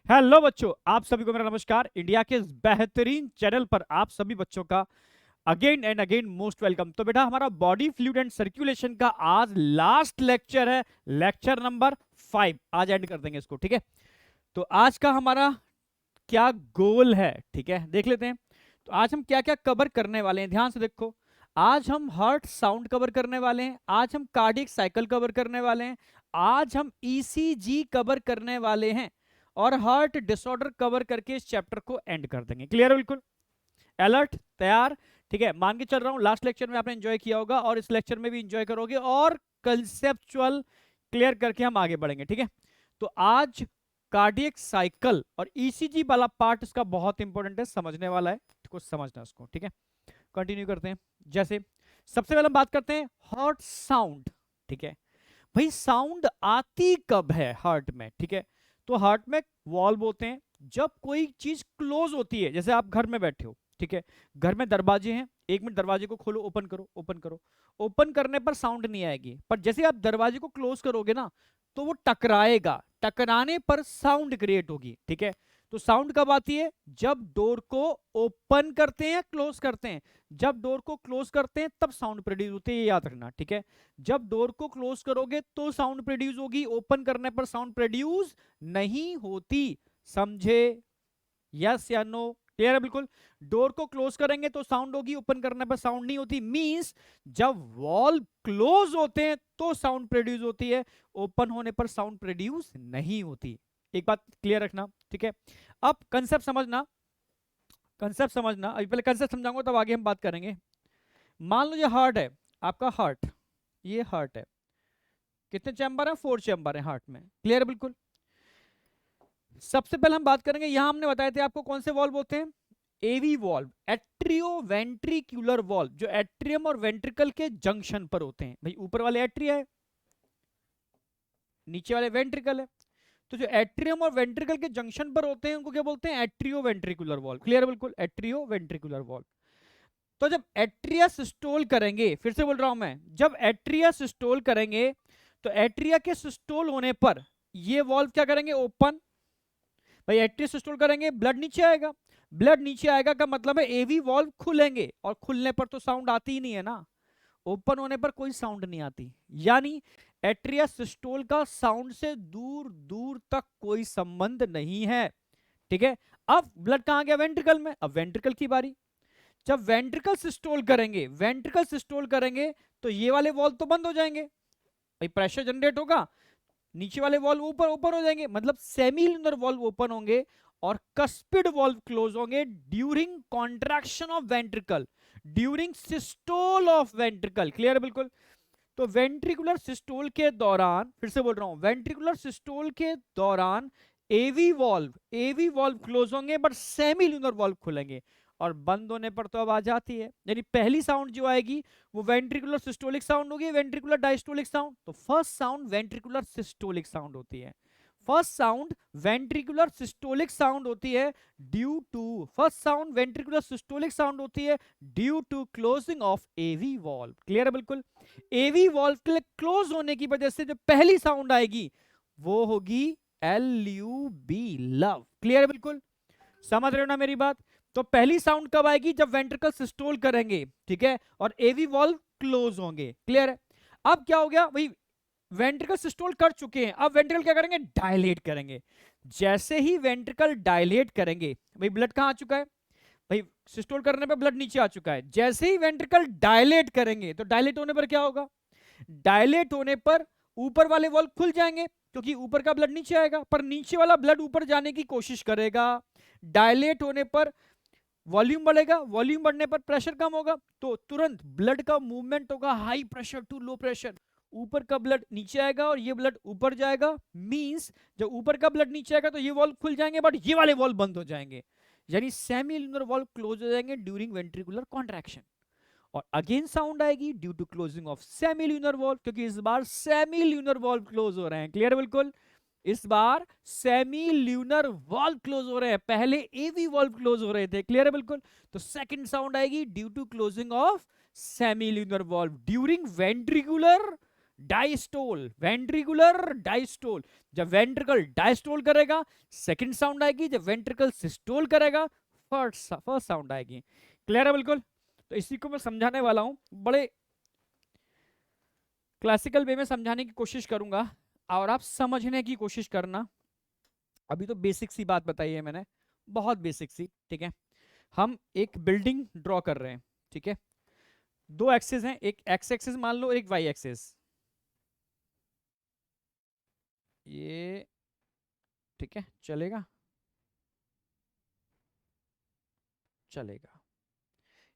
Hello बच्चों, आप सभी को मेरा नमस्कार। इंडिया के इस बेहतरीन चैनल पर आप सभी बच्चों का again and again most welcome. तो बेटा, हमारा बॉडी फ्लूइड एंड सर्कुलेशन का आज लास्ट लेक्चर है, लेक्चर नंबर 5। आज एंड कर देंगे इसको, ठीक है। तो आज का हमारा क्या गोल है, ठीक है, देख लेते हैं। तो आज हम क्या क्या कवर करने वाले हैं, ध्यान से देखो। आज हम हार्ट साउंड कवर करने वाले हैं, आज हम कार्डियक साइकिल कवर करने वाले हैं, आज हम ईसीजी कवर करने वाले हैं, और हार्ट डिसऑर्डर कवर करके इस चैप्टर को एंड कर देंगे। क्लियर है? बिल्कुल अलर्ट, तैयार, ठीक है। मान के चल रहा हूं लास्ट लेक्चर में आपने एंजॉय किया होगा और इस लेक्चर में भी एंजॉय करोगे, और कंसेप्चुअल क्लियर करके हम आगे बढ़ेंगे, ठीक है। तो आज कार्डियक साइकिल और ईसीजी वाला पार्ट इसका बहुत इंपॉर्टेंट है, समझने वाला है, कुछ समझना इसको, ठीक है। कंटिन्यू करते हैं। जैसे सबसे पहले हम बात करते हैं हार्ट साउंड, ठीक है। भाई साउंड आती कब है हार्ट में, ठीक है। तो हार्ट में वॉल्व होते हैं जब कोई चीज क्लोज होती है। जैसे आप घर में बैठे हो, ठीक है, घर में दरवाजे हैं, 1 मिनट दरवाजे को खोलो, ओपन करो, ओपन करो। ओपन करने पर साउंड नहीं आएगी, पर जैसे आप दरवाजे को क्लोज करोगे ना, तो वो टकराएगा, टकराने पर साउंड क्रिएट होगी, ठीक है। तो साउंड कब आती है? जब डोर को ओपन करते हैं, क्लोज करते हैं। जब डोर को क्लोज करते हैं तब साउंड प्रोड्यूस होती है, ये याद रखना, ठीक है। जब डोर को क्लोज करोगे तो साउंड प्रोड्यूस होगी, ओपन करने पर साउंड प्रोड्यूस नहीं होती। समझे? यस या नो? क्लियर है? बिल्कुल। डोर को क्लोज करेंगे तो साउंड होगी, ओपन करने पर साउंड नहीं होती। मींस जब वॉल क्लोज होते हैं तो साउंड प्रोड्यूस होती है, ओपन होने पर साउंड प्रोड्यूस नहीं होती। एक बात क्लियर रखना, ठीक है। अब कंसेप्ट समझना, कंसेप्ट समझना। अभी पहले कंसेप्ट समझाऊंगा तब आगे हम बात करेंगे। मान लो ये हार्ट है, आपका हार्ट, ये हार्ट है। कितने चैम्बर है? 4 चैम्बर है हार्ट में। क्लियर है? बिल्कुल। सबसे पहले हम बात करेंगे, यहां हमने बताए थे आपको कौन से वॉल्व होते हैं। एवी वॉल्व, एट्रियो वेंट्रिकुलर वॉल्व, जो एट्रियम और वेंट्रिकल के जंक्शन पर होते हैं। भाई ऊपर वाले एट्रिया है, नीचे वाले वेंट्रिकल है। तो जो एट्रियम और वेंट्रिकल के जंक्शन पर होते हैं उनको क्या बोलते हैं? Atrio ventricular valve. क्लियर है? बिल्कुल, एट्रियो वेंट्रिकुलर वॉल्व। तो जब एट्रिया सिस्टोल करेंगे, फिर से बोल रहा हूं मैं, जब एट्रिया सिस्टोल करेंगे तो एट्रिया के सिस्टोल होने पर ये वॉल्व क्या करेंगे? ओपन। भाई एट्रिया सिस्टोल करेंगे, ब्लड नीचे आएगा। ब्लड नीचे आएगा का मतलब है एवी वॉल्व खुलेंगे, और खुलने पर तो साउंड आती ही नहीं है ना, ओपन होने पर कोई साउंड नहीं आती। यानी एट्रिया सिस्टोल का साउंड से दूर दूर तक कोई संबंध नहीं है, ठीक है। अब ब्लड कहां गया? वेंट्रिकल में। अब वेंट्रिकल की बारी। जब वेंट्रिकल सिस्टोल करेंगे, वेंट्रिकल सिस्टोल करेंगे तो ये वाले वॉल्व तो बंद हो जाएंगे, भाई प्रेशर जनरेट होगा, नीचे वाले वॉल्व ऊपर ओपन हो जाएंगे, मतलब सेमील्यूनर वॉल्व ओपन होंगे और कस्पिड वॉल्व क्लोज होंगे during contraction of ventricle, during systole of ventricle. Clear है? बिल्कुल। तो वेंट्रिकुलर सिस्टोल के दौरान, फिर से बोल रहा हूं, वेंट्रिकुलर सिस्टोल के दौरान एवी वॉल्व क्लोज होंगे बट सेमी ल्यूनर वॉल्व खुलेंगे, और बंद होने पर तो आवाज आती है। यानी पहली साउंड जो आएगी वो वेंट्रिकुलर सिस्टोलिक साउंड होगी, वेंट्रिकुलर डायस्टोलिक साउंड। तो first sound ventricular systolic sound होती है, first sound ventricular systolic sound होती है due to, first sound ventricular systolic sound होती है due to closing of AV valve. Clear है? बिल्कुल। एवी वॉल्व क्लोज होने की वजह से जो पहली साउंड आएगी वो होगी LUB, लव। क्लियर है? बिल्कुल। समझ रहे हो ना मेरी बात? तो पहली साउंड कब आएगी? जब वेंट्रिकल सिस्टोल करेंगे, ठीक है, और एवी वॉल्व क्लोज होंगे। क्लियर है? अब क्या हो गया भाई, वेंट्रिकल सिस्टोल कर चुके हैं, अब वेंट्रिकल क्या करेंगे? डायलेट करेंगे। जैसे ही वेंट्रिकल डायलेट करेंगे, भाई ब्लड कहां आ चुका है? भाई सिस्टोल करने पे ब्लड नीचे आ चुका है। जैसे ही वेंट्रिकल डायलेट करेंगे तो डायलेट होने पर क्या होगा? डायलेट होने पर ऊपर वाले वॉल्व खुल जाएंगे, क्योंकि ऊपर का ब्लड नीचे आएगा, पर नीचे वाला ब्लड ऊपर जाने की कोशिश करेगा। डायलेट होने पर वॉल्यूम बढ़ेगा, वॉल्यूम बढ़ने पर प्रेशर कम होगा, तो तुरंत ब्लड का मूवमेंट होगा high pressure to low pressure. ऊपर का ब्लड नीचे आएगा और ये ब्लड ऊपर जाएगा। मींस जब ऊपर का ब्लड नीचे आएगा तो ये वॉल्व खुल जाएंगे बट ये वाले वॉल्व बंद हो जाएंगे, यानी सेमी ल्यूनर वॉल्व क्लोज हो जाएंगे ड्यूरिंग वेंट्रिकुलर कॉन्ट्रैक्शन। और अगेन साउंड आएगी due to closing of semilunar valve, क्योंकि इस बार सेमी ल्यूनर वॉल्व क्लोज हो रहे हैं। क्लियर? बिल्कुल। इस बार सेमी ल्यूनर वॉल्व क्लोज हो रहे हैं, पहले एवी वॉल्व क्लोज हो रहे थे। क्लियर है? बिल्कुल। तो सेकंड साउंड आएगी due to closing of semilunar valve during ventricular diastole, ventricular diastole. जब वेंट्रिकल डायस्टोल करेगा सेकंड साउंड आएगी, जब वेंट्रिकल सिस्टोल करेगा फर्स्ट साउंड आएगी। क्लियर है बिल्कुल। तो इसी को मैं समझाने वाला हूं, बड़े क्लासिकल वे में समझाने की कोशिश करूंगा और आप समझने की कोशिश करना। अभी तो बेसिक सी बात बताई है मैंने, बहुत बेसिक सी, ठीक है। हम एक बिल्डिंग ड्रॉ कर रहे हैं, ठीक है। दो एक्सिस हैं, एक एक्स एक्सिस मान लो, एक वाई एक्सिस, ये ठीक है, चलेगा, चलेगा।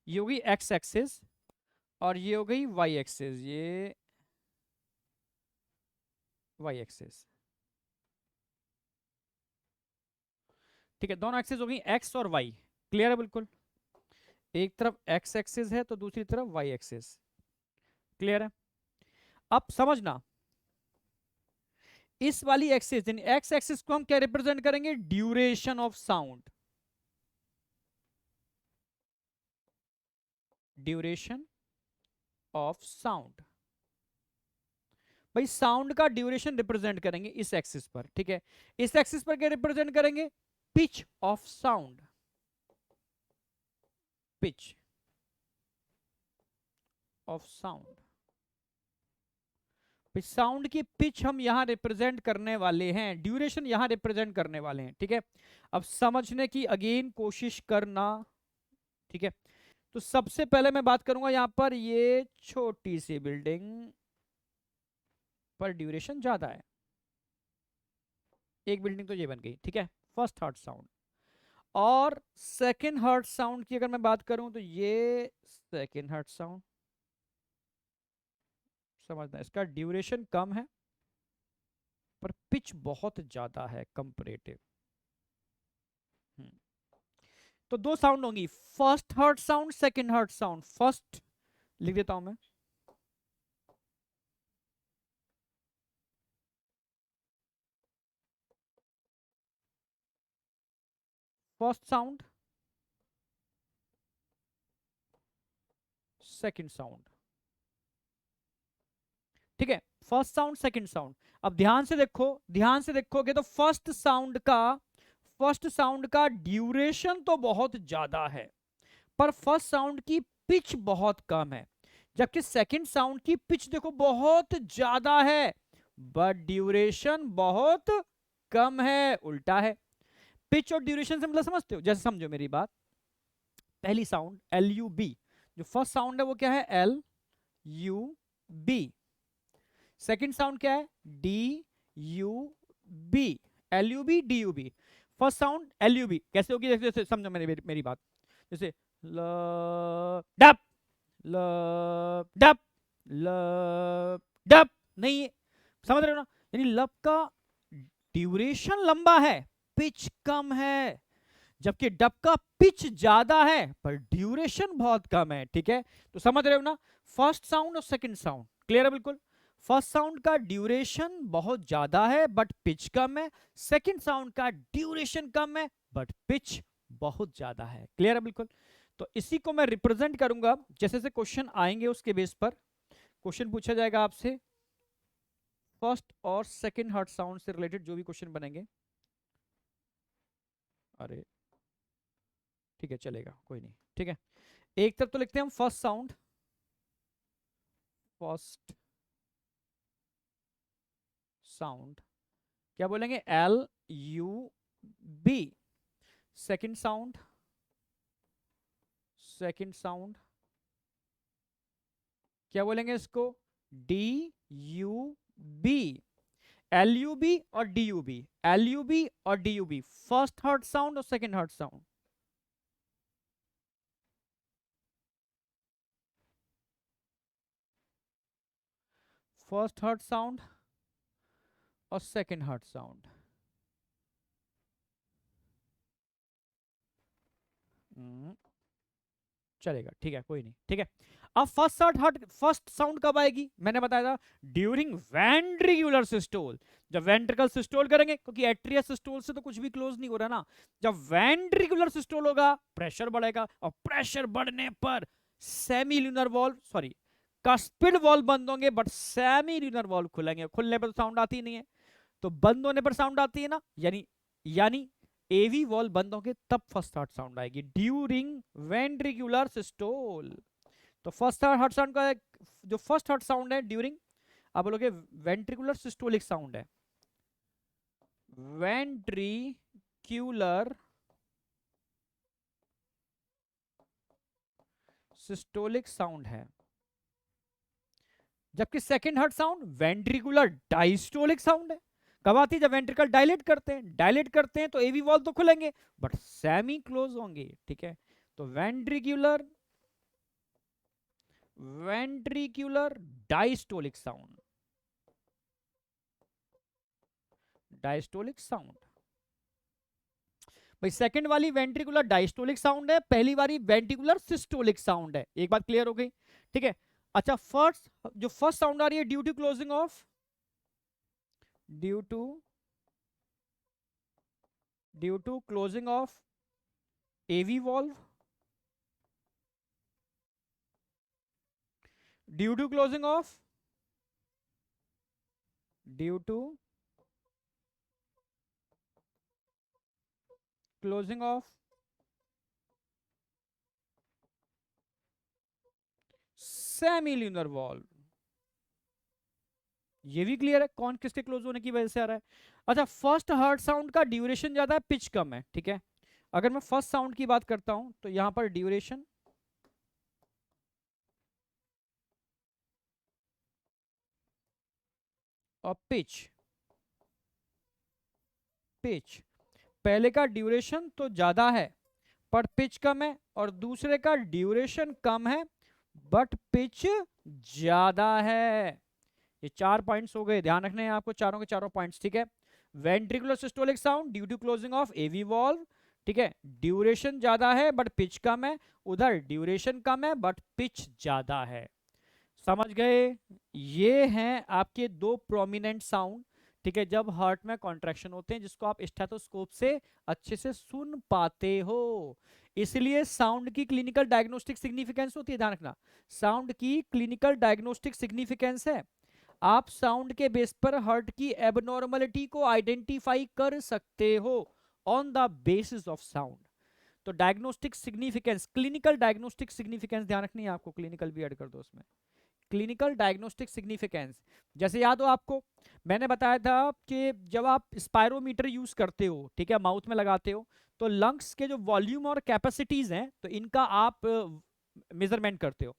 ये हो गई एक्स एक्सिस और ये हो गई वाई एक्सिस, ये वाई एक्सिस, ठीक है। दोनों एक्सिस हो गई एक्स और वाई। क्लियर है बिल्कुल। एक तरफ एक्स एक्सिस है तो दूसरी तरफ वाई एक्सिस। क्लियर है। अब समझना, इस वाली एक्सिस यानी एक्स एक्सिस को हम क्या रिप्रेजेंट करेंगे, duration of sound, duration of sound. भाई साउंड का ड्यूरेशन रिप्रेजेंट करेंगे इस एक्सिस पर, ठीक है। इस एक्सिस पर क्या रिप्रेजेंट करेंगे, pitch of sound, pitch of sound. Sound की पिच हम यहां रिप्रेजेंट करने वाले हैं, ड्यूरेशन यहां रिप्रेजेंट करने वाले हैं, ठीक है। अब समझने की अगेन कोशिश करना, ठीक है। तो सबसे पहले मैं बात करूंगा यहां पर, ये छोटी सी बिल्डिंग पर ड्यूरेशन ज्यादा है, एक बिल्डिंग तो ये बन गई, ठीक है, फर्स्ट हर्ट साउंड। और सेकेंड हर्ट साउंड की अगर मैं बात करूं तो ये सेकेंड हर्ट साउंड, समझना इसका ड्यूरेशन कम है पर पिच बहुत ज्यादा है कंपैरेटिव। तो दो साउंड होंगी, first heart sound, second hurt sound. First लिख देता हूं मैं, फर्स्ट साउंड, सेकेंड साउंड, ठीक है। First sound second sound. अब ध्यान से देखो, ध्यान से देखोगे तो फर्स्ट साउंड का ड्यूरेशन तो बहुत ज्यादा है पर फर्स्ट साउंड की पिच बहुत कम है, जबकि सेकंड साउंड की पिच देखो बहुत ज्यादा है बट ड्यूरेशन बहुत कम है, उल्टा है। पिच और ड्यूरेशन से मतलब समझते हो, जैसे समझो मेरी बात, पहली साउंड एल यू बी, जो फर्स्ट साउंड है वो क्या है, L U B. Second sound क्या है, D U B, L U B D U B. First sound L U B कैसे होगी, जैसे समझो मेरी बात, जैसे ल डप, ल डप, ल डप, नहीं समझ रहे हो ना, यानी लब का ड्यूरेशन लंबा है, पिच कम है, जबकि डब का पिच ज्यादा है पर ड्यूरेशन बहुत कम है, ठीक है। तो समझ रहे हो ना, फर्स्ट साउंड और सेकंड साउंड क्लियर है बिल्कुल। फर्स्ट साउंड का ड्यूरेशन बहुत ज्यादा है बट पिच कम है, सेकंड साउंड का ड्यूरेशन कम है बट पिच बहुत ज्यादा है, क्लियर है बिल्कुल। तो इसी को मैं रिप्रेजेंट करूंगा, जैसे जैसे क्वेश्चन आएंगे उसके बेस पर क्वेश्चन पूछा जाएगा आपसे, फर्स्ट और सेकंड हर्ट साउंड से रिलेटेड जो भी क्वेश्चन बनेंगे, अरे ठीक है चलेगा कोई नहीं, ठीक है। एक तरफ तो लिखते हैं हम फर्स्ट साउंड, फर्स्ट साउंड क्या बोलेंगे, L U B. Second sound, second sound क्या बोलेंगे इसको, D U B. L U B और D U B, L U B और D U B, first heart sound और second heart sound. First heart sound और second heart sound. चलेगा ठीक है कोई नहीं, ठीक है। अब फर्स्ट साउंड कब आएगी, मैंने बताया था ड्यूरिंग वेंट्रिकुलर सिस्टोल, जब वेंट्रिकल सिस्टोल करेंगे, क्योंकि एट्रिया सिस्टोल से तो कुछ भी क्लोज नहीं हो रहा ना। जब वेंट्रिकुलर सिस्टोल होगा प्रेशर बढ़ेगा और प्रेशर बढ़ने पर semi lunar valve, sorry cuspid valve बंद होंगे बट सेमी ल्यूनर वॉल्व खुलेंगे। खुलने पर तो साउंड आती नहीं है, तो बंद होने पर साउंड आती है ना, यानी एवी वॉल्व बंद होंगे तब फर्स्ट हार्ट साउंड आएगी ड्यूरिंग वेंट्रिकुलर सिस्टोल। तो फर्स्ट हार्ट साउंड का जो फर्स्ट हार्ट साउंड है ड्यूरिंग, आप बोलोगे वेंट्रिकुलर सिस्टोलिक साउंड है, वेंट्रिक्यूलर सिस्टोलिक साउंड है। जबकि second heart sound ventricular diastolic sound है। कब आती है? जब वेंट्रिकल डायलेट करते हैं, डायलेट करते हैं तो एवी वॉल्व तो खुलेंगे बट सेमी क्लोज होंगे, ठीक है। तो ventricular diastolic sound, diastolic sound. भाई सेकंड वाली वेंट्रिकुलर डायस्टोलिक साउंड है, पहली वाली वेंट्रिकुलर सिस्टोलिक साउंड है। एक बात क्लियर हो गई, ठीक है। अच्छा, जो फर्स्ट साउंड आ रही है due to closing of, due to closing of AV valve, due to closing of, due to closing of semilunar valve. ये भी क्लियर है कौन किसके क्लोज होने की वजह से आ रहा है। अच्छा, फर्स्ट हार्ट साउंड का ड्यूरेशन ज्यादा है, पिच कम है, ठीक है। अगर मैं फर्स्ट साउंड की बात करता हूं तो यहां पर ड्यूरेशन और पिच पहले का ड्यूरेशन तो ज्यादा है पर पिच कम है, और दूसरे का ड्यूरेशन कम है बट पिच ज्यादा है। ये 4 पॉइंट्स हो गए, ध्यान रखने हैं आपको चारों के चारों पॉइंट्स, ठीक है। Ventricular systolic sound due to closing of AV valve, ठीक है, ड्यूरेशन ज्यादा है बट पिच कम है, उधर ड्यूरेशन कम है बट पिच ज्यादा है। समझ गए? ये हैं आपके दो प्रोमिनेंट साउंड, ठीक है, जब हार्ट में कॉन्ट्रैक्शन होते हैं, जिसको आप स्टेथोस्कोप से अच्छे से सुन पाते हो। इसलिए साउंड की क्लिनिकल डायग्नोस्टिक सिग्निफिकेंस होती है, ध्यान रखना, साउंड की क्लिनिकल डायग्नोस्टिक सिग्निफिकेंस है, आप साउंड के बेस पर हार्ट की एबनॉर्मलिटी को आइडेंटिफाई कर सकते हो on the basis of sound. तो diagnostic significance, clinical diagnostic significance ध्यान रखनी है आपको, क्लिनिकल भी ऐड कर दो उसमें। क्लिनिकल डायग्नोस्टिक सिग्निफिकेंस, जैसे याद हो आपको, मैंने बताया था कि जब आप स्पायरोमीटर यूज करते हो, ठीक है, माउथ में लगाते हो, तो लंग्स के जो वॉल्यूम और कैपेसिटीज हैं तो इनका आप मेजरमेंट करते हो।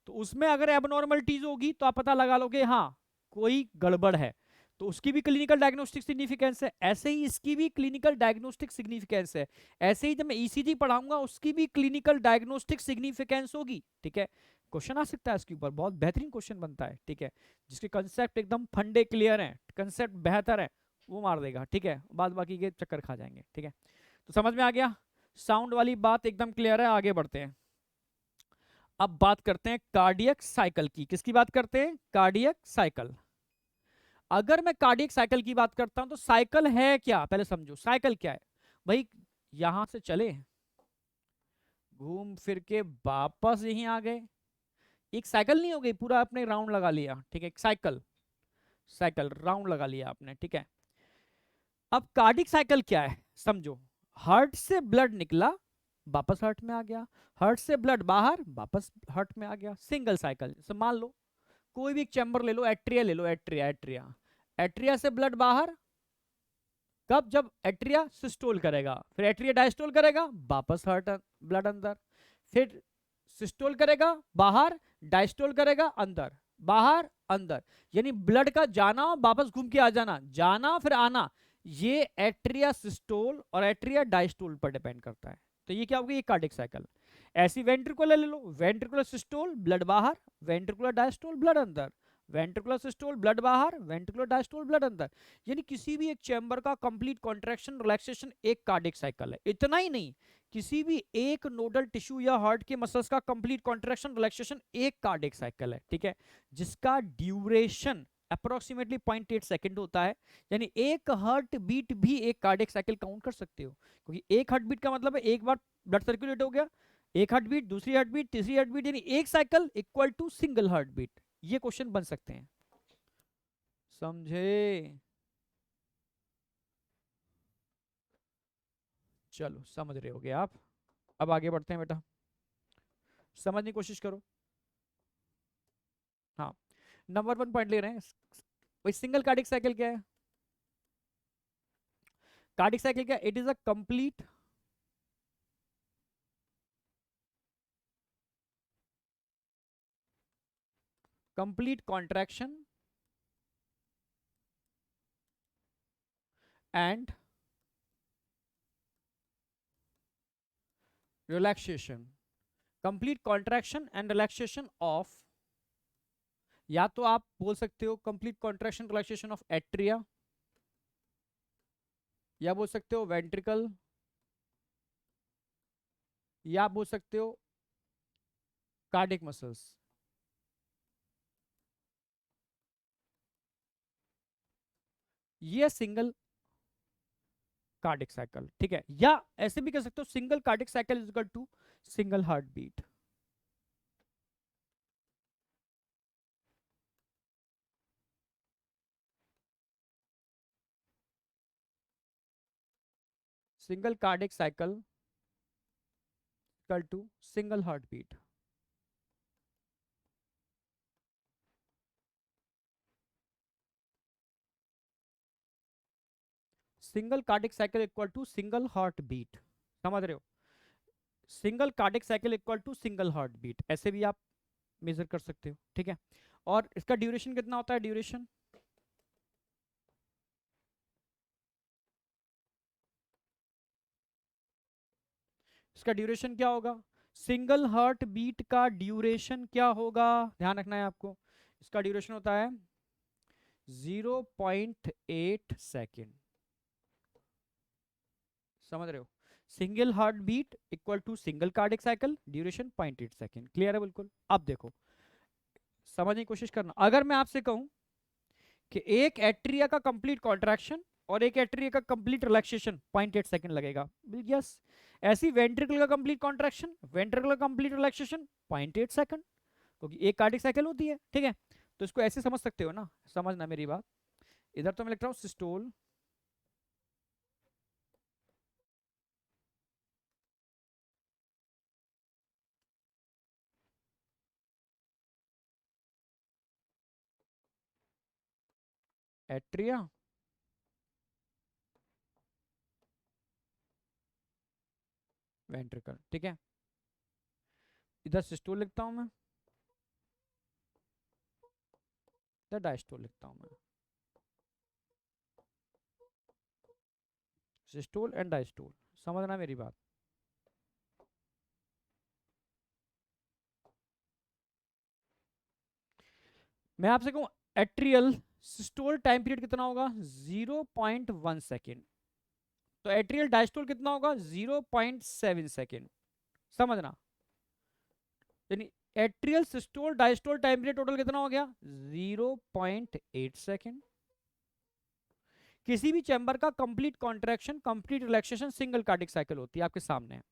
तो उसमें अगर एबनॉर्मलिटीज होगी तो आप पता लगा लोगे हाँ कोई गड़बड़ है, तो उसकी भी क्लिनिकल डायग्नोस्टिक सिग्निफिकेंस है। ऐसे ही इसकी भी क्लिनिकल डायग्नोस्टिक सिग्निफिकेंस है। ऐसे ही जब मैं ईसीजी पढ़ाऊंगा उसकी भी क्लिनिकल डायग्नोस्टिक सिग्निफिकेंस होगी, ठीक है। क्वेश्चन आ सकता है इसके ऊपर, बहुत बेहतरीन क्वेश्चन बनता है, ठीक है, जिसके कंसेप्ट एकदम फंडे क्लियर हैं, कंसेप्ट बेहतर है, वो मार देगा, ठीक है, बाद बाकी के चक्कर खा जाएंगे, ठीक है। तो समझ में आ गया, साउंड वाली बात एकदम क्लियर है। आगे बढ़ते हैं, अब बात करते हैं कार्डियक साइकिल की। किसकी बात करते हैं? Cardiac cycle. अगर मैं कार्डियक साइकिल की बात करता हूं तो साइकिल है क्या, पहले समझो साइकिल क्या है। भाई यहां से चले, घूम फिर के वापस यहीं आ गए, एक साइकिल नहीं हो गई, पूरा आपने राउंड लगा लिया, ठीक है, साइकिल राउंड लगा लिया आपने, ठीक है। अब कार्डियक साइकिल क्या है समझो, हार्ट से ब्लड निकला वापस हार्ट में आ गया, हार्ट से ब्लड बाहर वापस हार्ट में आ गया, सिंगल साइकिल। जैसे मान लो कोई भी एक चैम्बर ले लो, एट्रिया ले लो, एट्रिया से ब्लड बाहर, कब? जब एट्रिया सिस्टोल करेगा, फिर एट्रिया डायस्टोल करेगा, वापस हार्ट ब्लड अंदर, फिर सिस्टोल करेगा बाहर, डायस्टोल करेगा अंदर, बाहर अंदर, यानी ब्लड का जाना वापस घूम के आ जाना, जाना फिर आना, ये एट्रिया सिस्टोल और एट्रिया डायस्टोल पर डिपेंड करता है। तो ये क्या होगा? ये कार्डियक साइकिल। ऐसी वेंट्रिकुलर ले लो, वेंट्रिकुलर सिस्टोल ब्लड बाहर, वेंट्रिकुलर डायस्टोल ब्लड अंदर, वेंट्रिकुलर सिस्टोल ब्लड बाहर, वेंट्रिकुलर डायस्टोल ब्लड अंदर, यानी किसी भी एक चैम्बर का कंप्लीट कॉन्ट्रैक्शन रिलैक्सेशन एक कार्डियक साइकिल है। इतना ही नहीं, किसी भी एक नोडल टिश्यू या हार्ट के मसल्स का कंप्लीट कॉन्ट्रैक्शन रिलैक्सेशन एक कार्डियक साइकिल है, ठीक है, जिसका ड्यूरेशन अप्रोक्सीमेटली 0.8 सेकंड होता है। यानी एक हार्ट बीट भी एक कार्डियक साइकिल काउंट कर सकते हो, क्योंकि एक हार्ट बीट का मतलब है एक बार ब्लड सर्कुलेट हो गया, एक हार्ट बीट, दूसरी हार्ट बीट, तीसरी हार्ट बीट, यानी एक cycle equal to single heart beat. ये क्वेश्चन बन सकते हैं, समझे? चलो समझ रहे होगे आप। अब आगे बढ़ते हैं बेटा, समझने की कोशिश करो। हाँ, नंबर 1 पॉइंट ले रहे हैं। भाई सिंगल कार्डिक साइकिल क्या है? कार्डिक साइकिल क्या? It is a complete contraction and relaxation, complete contraction and relaxation of, या तो आप बोल सकते हो complete contraction relaxation of atria, या बोल सकते हो वेंट्रिकल, या आप बोल सकते हो कार्डिक मसल्स। ये सिंगल कार्डिक साइकिल, ठीक है? या ऐसे भी कह सकते हो single cardiac cycle is equal to single heart beat. Single cardiac cycle equal to single heart beat. Single cardiac cycle equal to single heart beat, समझ रहे हो? Single cardiac cycle equal to single heart beat, ऐसे भी आप major कर सकते हो, ठीक है? और इसका ड्यूरेशन कितना होता है? ड्यूरेशन, इसका ड्यूरेशन क्या होगा? सिंगल हार्ट बीट का ड्यूरेशन क्या होगा? ध्यान रखना है आपको। इसका ड्यूरेशन होता है 0.8 सेकेंड, समझ रहे हो? Single heart beat equal to single cardiac cycle, duration 0.8 second. Clear है बिल्कुल? अब देखो, समझने की कोशिश करना। अगर मैं आपसे कहूं कि एक एट्रिया का कंप्लीट कॉन्ट्रैक्शन और एक एट्रिया का कंप्लीट रिलैक्सेशन 0.8 सेकेंड लगेगा, यस। ऐसी वेंट्रिकल का कंप्लीट कॉन्ट्रैक्शन, वेंट्रिकल का कंप्लीट रिलैक्सेशन 0.8 सेकेंड, क्योंकि एक कार्डिक साइकिल होती है, ठीक है? तो इसको ऐसे समझ सकते हो ना, समझना मेरी बात। इधर तो मैं लिख रहा हूँ सिस्टोल, एट्रिया, वेंट्रिकल, ठीक है? इधर सिस्टोल लिखता हूं मैं, इधर डायस्टोल लिखता हूं मैं। सिस्टोल एंड डायस्टोल, समझना मेरी बात। मैं आपसे कहूं एट्रियल सिस्टोल टाइम पीरियड कितना होगा? 0.1 सेकेंड। तो एट्रियल डायस्टोल कितना होगा? 0.7 सेकेंड, समझना। यानी atrial systole diastole time period total कितना हो गया? 0.8 सेकेंड। किसी भी चैम्बर का complete contraction, complete relaxation single cardiac cycle होती है, आपके सामने है,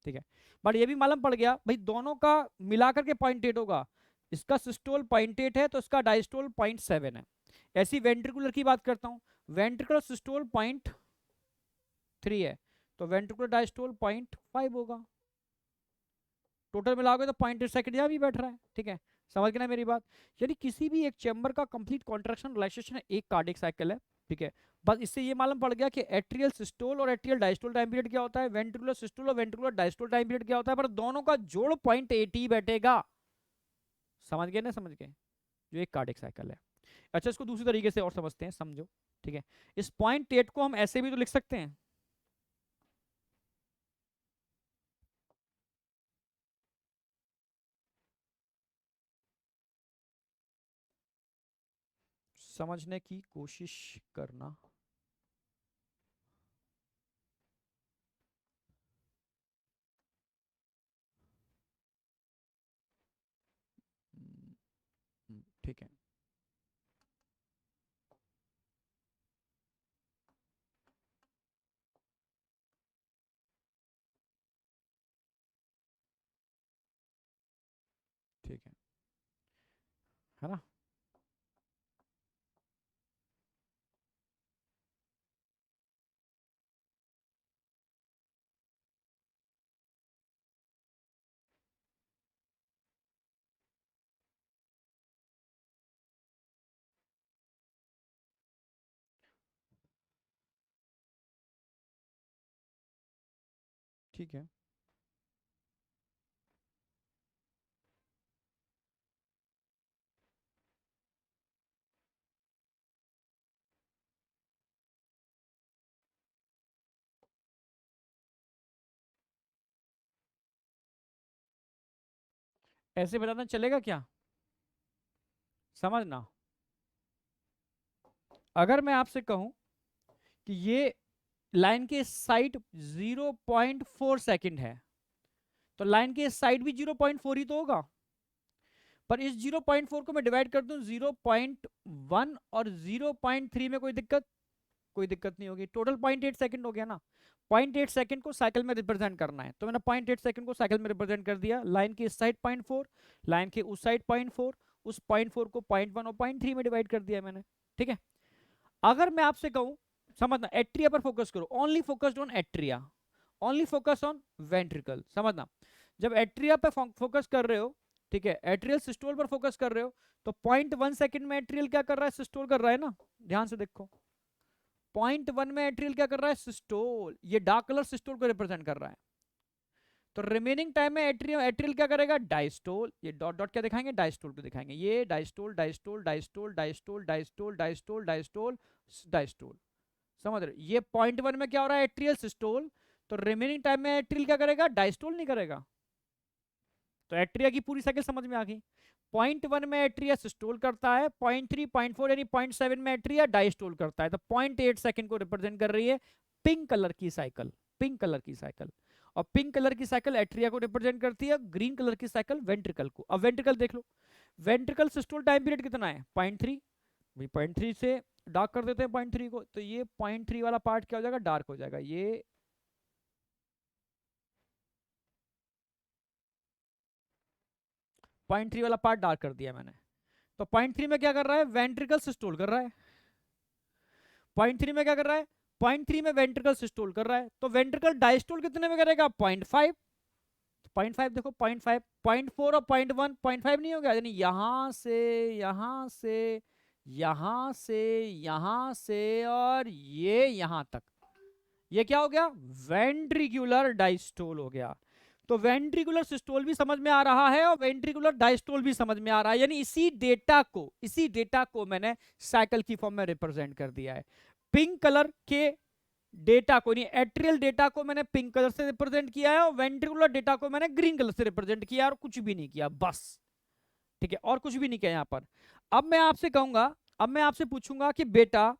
ठीक है? बट ये भी मालूम पड़ गया भाई, दोनों का मिलाकर के 0.8 होगा। इसका सिस्टोल 0.8 है तो इसका डायस्टोल 0.7 है। ऐसी वेंट्रिकुलर की बात करता हूं, वेंट्रिकुलर सिस्टोल 0.3 है, तो वेंट्रिकुलर डायस्टोल 0.5 होगा। टोटल मिलाओगे तो 0.8 सेकेंड यहाँ भी बैठ रहा है, ठीक है? समझ गए ना मेरी बात? यानी किसी भी एक चैम्बर का कंप्लीट कॉन्ट्रैक्शन रिलैक्सेशन एक कार्डिक साइकिल है, ठीक है? बस इससे ये मालूम पड़ गया कि एट्रियल सिस्टोल और एट्रियल डायस्टोल टाइम पीरियड क्या होता है, वेंट्रिकुलर सिस्टोल और वेंट्रिकुलर डायस्टोल टाइम पीरियड क्या होता है, पर दोनों का जोड़ 0.8 ही बैठेगा। समझ गए ना? समझ गए? जो एक कार्डिक साइकिल है। अच्छा, इसको दूसरी तरीके से और समझते हैं, समझो, ठीक है? इस 0.8 को हम ऐसे भी तो लिख सकते हैं, समझने की कोशिश करना। ठीक है, ठीक है ना। ठीक है, ऐसे बताना चलेगा क्या, समझना। अगर मैं आपसे कहूं कि ये लाइन के साइड 0.4 सेकंड है, तो लाइन के साइड भी 0.4 ही तो होगा। पर इस 0.4 को मैं डिवाइड कर दूं 0.1 और 0.3 में कोई दिक्कत नहीं होगी। टोटल 0.8 सेकंड हो गया ना। 0.8 सेकंड को साइकिल में रिप्रेजेंट करना है, तो मैंने 0.8 सेकंड को साइकिल में रिप्रेजेंट कर दिया। लाइन की इस साइड 0.4, लाइन के उस साइड 0.4, उस 0.4 को 0.1 और 0.3 में डिवाइड कर दिया मैंने। ठीक है, अगर मैं आपसे कहूं, समझना, एट्रिया पर फोकस करो, only focused on atria, only focus on ventricle. समझना, जब एट्रिया पे फोकस कर रहे हो, ठीक है, एट्रियल सिस्टोल पर फोकस कर रहे हो, तो 0.1 सेकंड में एट्रियल क्या कर रहा है, सिस्टोल कर रहा है ना। ध्यान से देखो, 0.1 में एट्रियल क्या कर रहा है, सिस्टोल। ये डार्क कलर सिस्टोल को रिप्रेजेंट कर रहा है। तो रिमेनिंग टाइम में एट्रियल एट्रियल क्या करेगा, डायस्टोल। ये डॉट डॉट क्या दिखाएंगे, डायस्टोल को दिखाएंगे। ये diastole diastole diastole diastole diastole diastole diastole diastole. समझ रहे, ये 0.1 में क्या हो रहा है, एट्रियल सिस्टोल। तो रिमेनिंग टाइम में एट्रियल क्या करेगा, डायस्टोल नहीं करेगा। तो एट्रिया की पूरी साइकिल समझ में आ गई। 0.1 में एट्रिया सिस्टोल करता है, 0.3 0.4 यानी 0.7 में एट्रिया डायस्टोल करता है। तो 0.8 सेकंड को रिप्रेजेंट कर रही है पिंक कलर की साइकिल, पिंक कलर की साइकिल। और पिंक कलर की साइकिल एट्रिया को रिप्रेजेंट करती है, ग्रीन कलर की साइकिल वेंट्रिकल को। अब वेंट्रिकल देख लो, वेंट्रिकल सिस्टोल टाइम पीरियड कितना है, 0.3। 0.3 से डार्क कर देते हैं 0.3 को, तो ये 0.3 वाला पार्ट क्या हो जाएगा, डार्क हो जाएगा। ये 0.3 वाला पार्ट डार्क कर दिया मैंने। तो 0.3 में क्या कर रहा है, वेंट्रिकल सिस्टोल कर रहा है। 0.3 में क्या कर रहा है, 0.3 में वेंट्रिकल सिस्टोल कर रहा है। तो वेंट्रिकल डायस्टोल कितने में करेगा, 0.5। 0.5 देखो, 0.5, 0.4 और 0.1, 0.5 नहीं हो गया, यानी यहां से, यहां से, यहां से, यहां से और ये यहां तक, ये क्या हो गया, वेंट्रिकुलर डायस्टोल हो गया। तो वेंट्रिकुलर सिस्टोल भी समझ में आ रहा है और वेंट्रिकुलर डायस्टोल भी समझ में आ रहा है, यानी इसी डेटा को मैंने साइकिल की फॉर्म में रिप्रेजेंट कर दिया है। पिंक कलर के डेटा को, नहीं, एट्रियल डेटा को मैंने पिंक कलर से रिप्रेजेंट किया है और वेंट्रिकुलर डेटा को मैंने ग्रीन कलर से रिप्रेजेंट किया और कुछ भी नहीं किया, बस। ठीक है, और कुछ भी नहीं किया यहां पर। अब मैं आपसे कहूंगा, अब मैं आपसे पूछूंगा कि बेटा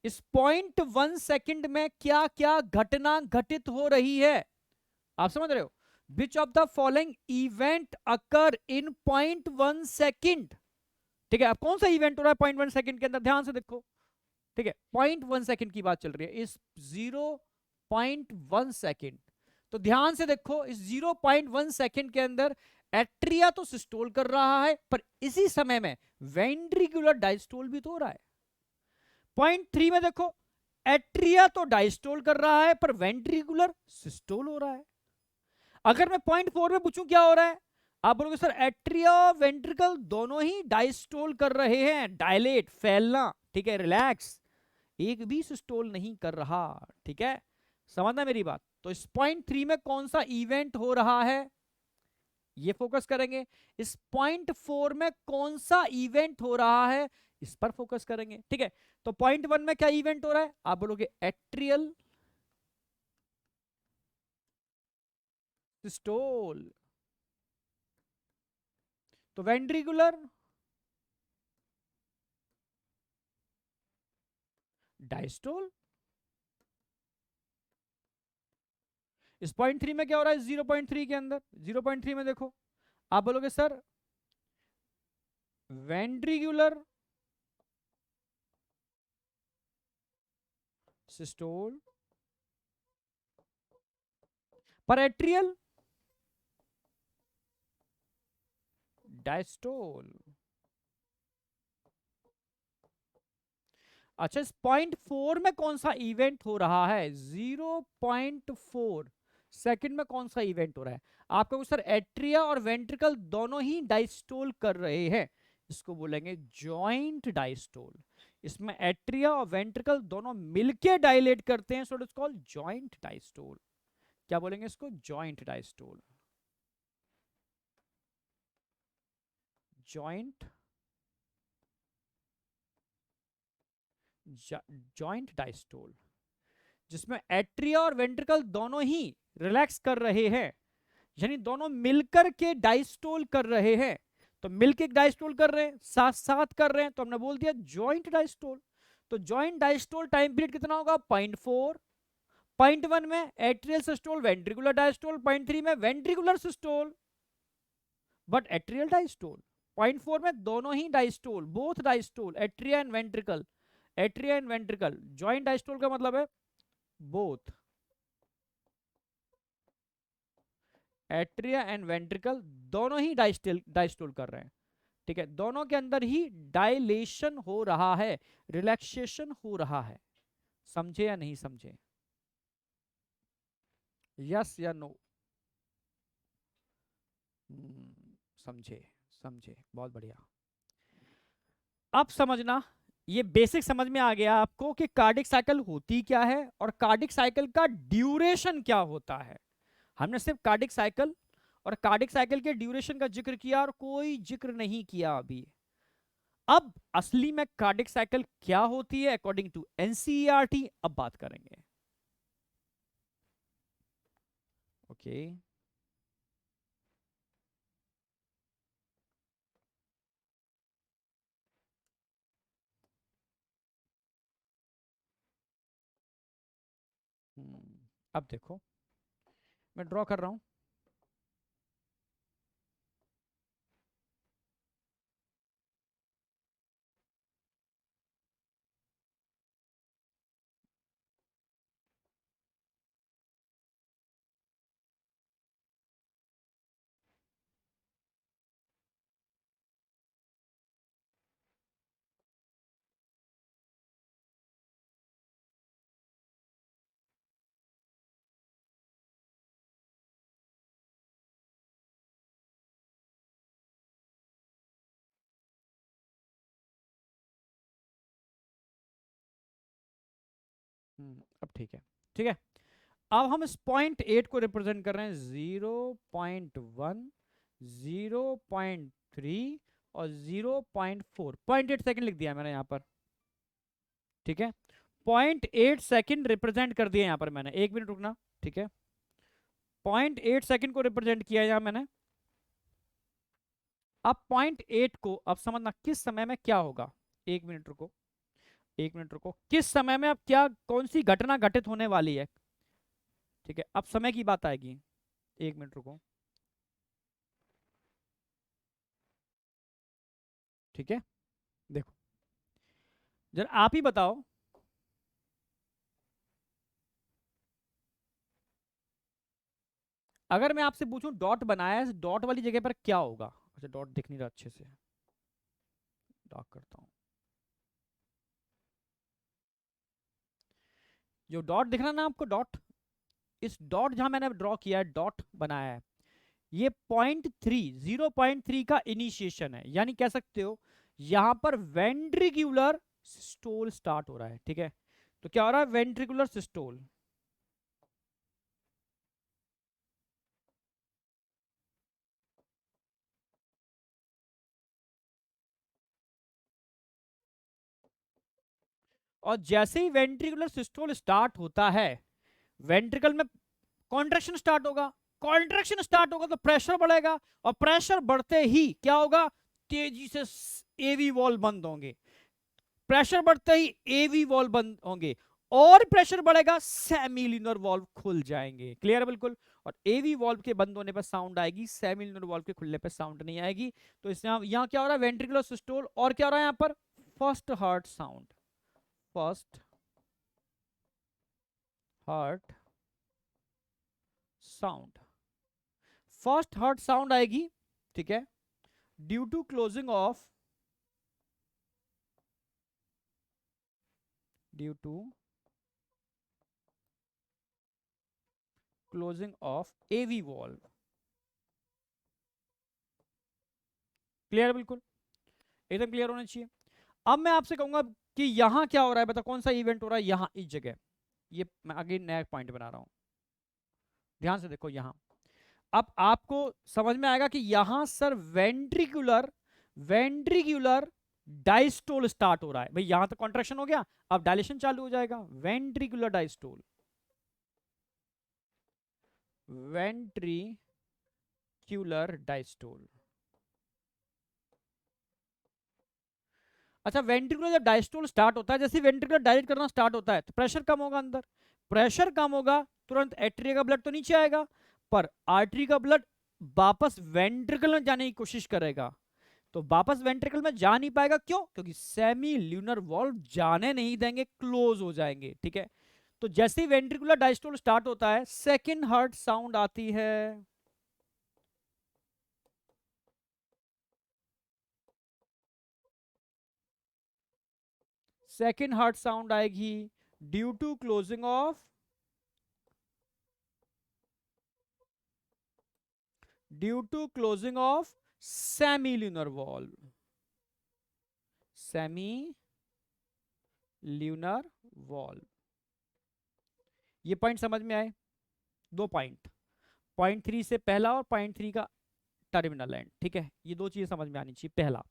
इस 0.1 सेकंड में क्या क्या घटना घटित हो रही है, आप समझ रहे हो। Which of the following event occur in 0.1 second. ठीक है, अब कौन सा इवेंट हो रहा है 0.1 सेकंड के अंदर, ध्यान से देखो। ठीक है, 0.1 सेकंड की बात चल रही है, इस 0.1 सेकंड। तो ध्यान से देखो, इस 0.1 सेकंड के अंदर एट्रिया तो सिस्टोल कर रहा है, पर इसी समय में वेंट्रिकुलर डायस्टोल भी तो हो रहा है। 0.3 में देखो, एट्रिया तो डायस्टोल कर रहा है पर वेंट्रिकुलर सिस्टोल हो रहा है। अगर मैं 0.4 में पूछूं क्या हो रहा है, आप बोलोगे सर एट्रिया और वेंट्रिकल दोनों ही डायस्टोल कर रहे हैं, डायलेट, फैलना, ठीक है, रिलैक्स, एक भी सिस्टोल नहीं कर रहा। ठीक है, समझना मेरी बात। तो इस 0.3 में कौन सा इवेंट हो रहा है, ये फोकस करेंगे। इस 0.4 में कौन सा इवेंट हो रहा है, इस पर फोकस करेंगे। ठीक है, तो 0.1 में क्या इवेंट हो रहा है, आप बोलोगे एट्रियल सिस्टोल। तो वेंट्रिकुलर डायस्टोल। इस 0.3 में क्या हो रहा है, 0.3 के अंदर, 0.3 में देखो, आप बोलोगे सर वेंट्रिकुलर सिस्टोल पर एट्रियल डायस्टोल। अच्छा, इस 0.4 में कौन सा इवेंट हो रहा है? 0.4 सेकंड में कौन सा इवेंट हो रहा है? आपका सर एट्रिया और वेंट्रिकल दोनों ही डायस्टोल कर रहे हैं, इसको बोलेंगे जॉइंट डायस्टोल। इसमें एट्रिया और वेंट्रिकल दोनों मिलके डायलेट करते हैं, so it is called joint diastole. क्या बोलेंगे इसको? Joint diastole. Joint joint diastole, जिसमें एट्रिया और वेंट्रिकल दोनों ही रिलैक्स कर रहे हैं, यानी दोनों मिलकर के डायस्टोल कर रहे हैं। तो मिलकर डायस्टोल कर रहे हैं, साथ साथ कर रहे हैं, तो हमने बोल दिया जॉइंट डायस्टोल। तो जॉइंट डायस्टोल टाइम पीरियड कितना होगा? 0.4। 0.1 में एट्रियल सिस्टोल वेंट्रिकुलर डायस्टोल, 0.3 में ventricular systole but atrial diastole. 0.4 में दोनों ही diastole, both diastole, atria and ventricle. Atria and ventricle, joint diastole का मतलब है बोथ, एट्रिया एंड वेंट्रिकल दोनों ही डायस्टोल कर रहे हैं। ठीक है, दोनों के अंदर ही डायलेशन हो रहा है, रिलैक्सेशन हो रहा है। समझे या नहीं समझे? यस या नो? समझे, समझे, बहुत बढ़िया। अब समझना, ये बेसिक समझ में आ गया आपको कि कार्डिक साइकिल होती क्या है और कार्डिक साइकिल का ड्यूरेशन क्या होता है। हमने सिर्फ कार्डिक साइकिल और कार्डिक साइकिल के ड्यूरेशन का जिक्र किया और कोई जिक्र नहीं किया अभी। अब असली में कार्डिक साइकिल क्या होती है अकॉर्डिंग टू एनसीईआरटी, अब बात करेंगे। ओके, अब देखो मैं ड्रॉ कर रहा हूं। अब ठीक है, ठीक है। अब हम इस 0.8 को रिप्रेजेंट कर रहे हैं 0.1, 0.3 और 0.4। 0.8 सेकंड लिख दिया मैंने यहां पर, ठीक है। 0.8 सेकंड रिप्रेजेंट कर दिया यहां पर मैंने, 1 मिनट रुकना, ठीक है। 0.8 सेकंड को रिप्रेजेंट किया यहां मैंने। अब 0.8 को अब समझना किस समय में क्या होगा। 1 मिनट रुको, 1 मिनट रुको, किस समय में अब क्या, कौन सी घटना घटित होने वाली है। ठीक है, अब समय की बात आएगी। 1 मिनट रुको, ठीक है। देखो जरा आप ही बताओ, अगर मैं आपसे पूछूं डॉट बनाया है, डॉट वाली जगह पर क्या होगा? अच्छा, डॉट दिख नहीं रहा अच्छे से, डार्क करता हूं। जो डॉट दिख रहा ना आपको, डॉट, इस डॉट जहां मैंने ड्रॉ किया है, डॉट बनाया है, ये 0.3 का इनिशिएशन है, यानी कह सकते हो यहां पर वेंट्रिकुलर सिस्टोल स्टार्ट हो रहा है। ठीक है, तो क्या हो रहा है? Ventricular systole. और जैसे ही वेंट्रिकुलर सिस्टोल स्टार्ट होता है, वेंट्रिकल में कॉन्ट्रेक्शन स्टार्ट होगा। कॉन्ट्रेक्शन स्टार्ट होगा तो प्रेशर बढ़ेगा, और प्रेशर बढ़ते ही क्या होगा? तेजी से एवी वॉल बंद होंगे। प्रेशर बढ़ते ही एवी वॉल बंद होंगे, और प्रेशर बढ़ेगा, सेमिलिनर वॉल्व खुल जाएंगे। क्लियर है बिल्कुल? और एवी वॉल्व के बंद होने पर साउंड आएगी, सेमिलिनर वॉल्व के खुलने पर साउंड नहीं आएगी। तो इसमें यहां क्या हो रहा है? वेंट्रिकुलर सिस्टोल, और क्या हो रहा है यहां पर? First heart sound, first heart sound, first heart sound आएगी। ठीक है, due to closing of AV valve। Clear, बिल्कुल एकदम क्लियर होना चाहिए। अब मैं आपसे कहूंगा कि यहां क्या हो रहा है, बता कौन सा इवेंट हो रहा है यहां इस जगह। ये मैं आगे नया पॉइंट बना रहा हूं, ध्यान से देखो यहां। अब आपको समझ में आएगा कि यहां सर वेंट्रिकुलर डायस्टोल स्टार्ट हो रहा है। भाई यहां तक कॉन्ट्रैक्शन हो गया, अब डायलेशन चालू हो जाएगा। Ventricular diastole, ventricular diastole. अच्छा, वेंट्रिकुलर जब डायस्टोल स्टार्ट होता है, जैसे वेंट्रिकुलर डायलेट करना स्टार्ट होता है तो प्रेशर कम होगा अंदर। प्रेशर कम होगा, तुरंत एट्रिया का ब्लड तो नीचे आएगा, पर आर्टरी का ब्लड वापस वेंट्रिकल में जाने की कोशिश करेगा, तो वापस वेंट्रिकल में जा नहीं पाएगा। क्यों? क्योंकि सेमी ल्यूनर वॉल्व जाने नहीं देंगे, क्लोज हो जाएंगे। ठीक है, तो जैसे ही वेंट्रिकुलर डायस्टोल स्टार्ट होता है, सेकंड हार्ट साउंड आती है। सेकंड हार्ट साउंड आएगी due to closing of semilunar valve. Semilunar valve, ये पॉइंट समझ में आए? दो पॉइंट, पॉइंट 3 से पहला और पॉइंट 3 का टर्मिनल एंड। ठीक है, ये दो चीजें समझ में आनी चाहिए। पहला,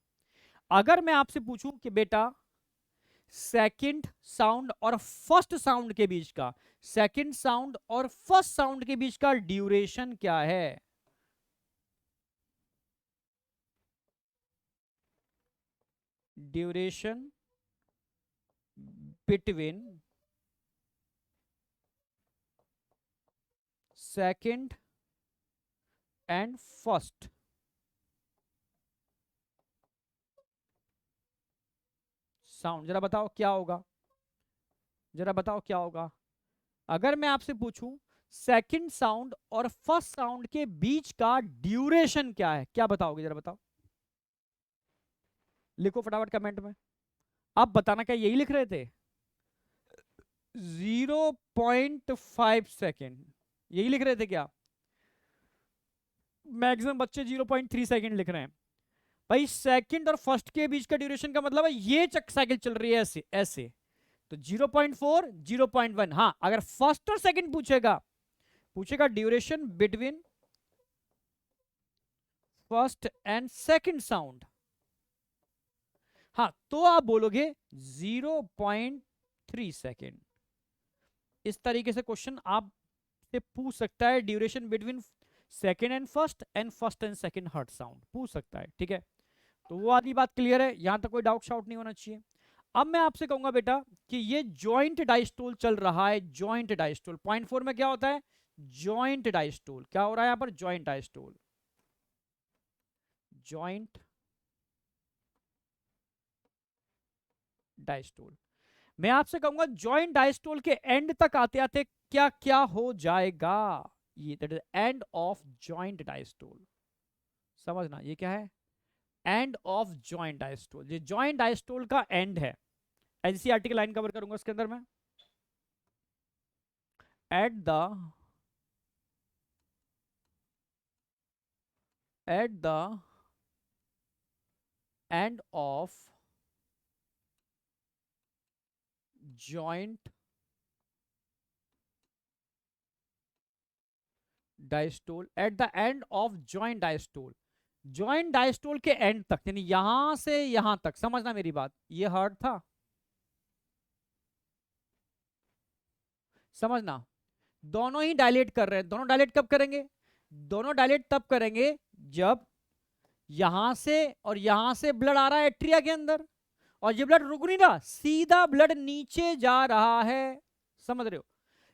अगर मैं आपसे पूछूं कि बेटा सेकंड साउंड और फर्स्ट साउंड के बीच का, सेकंड साउंड और फर्स्ट साउंड के बीच का ड्यूरेशन क्या है? Duration between second and first. Sound, जरा बताओ क्या होगा, जरा बताओ क्या होगा। अगर मैं आपसे पूछूं सेकंड साउंड और फर्स्ट साउंड के बीच का ड्यूरेशन क्या है, क्या बताओगे? जरा बताओ, लिखो फटाफट कमेंट में। आप बताना क्या यही लिख रहे थे? 0.5 सेकेंड, यही लिख रहे थे क्या? मैक्सिमम बच्चे 0.3 सेकेंड लिख रहे हैं। भाई सेकंड और फर्स्ट के बीच का ड्यूरेशन का मतलब है ये चक साइकिल चल रही है ऐसे ऐसे, तो 0.4 0.1। हाँ, अगर फर्स्ट और सेकंड पूछेगा duration between first and second sound, हाँ तो आप बोलोगे 0.3 सेकेंड। इस तरीके से क्वेश्चन आप से पूछ सकता है, duration between second and first and second heart sound पूछ सकता है। ठीक है, तो वो आदि बात क्लियर है, यहां तक कोई डाउट शाउट नहीं होना चाहिए। अब मैं आपसे कहूंगा बेटा कि ये जॉइंट डायस्टोल चल रहा है, जॉइंट डायस्टोल। पॉइंट 4 में क्या होता है? Joint diastole. क्या हो रहा है यहां पर? Joint diastole, joint diastole. मैं आपसे कहूंगा जॉइंट डायस्टोल के एंड तक आते आते क्या क्या हो जाएगा, ये that is and of joint diastole. समझना ये क्या है? And of joint diastole. ये जॉइंट डायस्टोल का एंड है। एनसीईआरटी की लाइन कवर करूंगा इसके अंदर में। Eight the end of joint diastole, eight the end of joint diastole, joint diastole के एंड तक, यानी यहां से यहां तक। समझना मेरी बात, ये हार्ट था, समझना दोनों ही डायलेट कर रहे हैं। दोनों डायलेट कब करेंगे? दोनों डायलेट तब करेंगे जब यहां से और यहां से ब्लड आ रहा है एट्रिया के अंदर, और ये ब्लड रुक नहीं रहा, सीधा ब्लड नीचे जा रहा है। समझ रहे हो?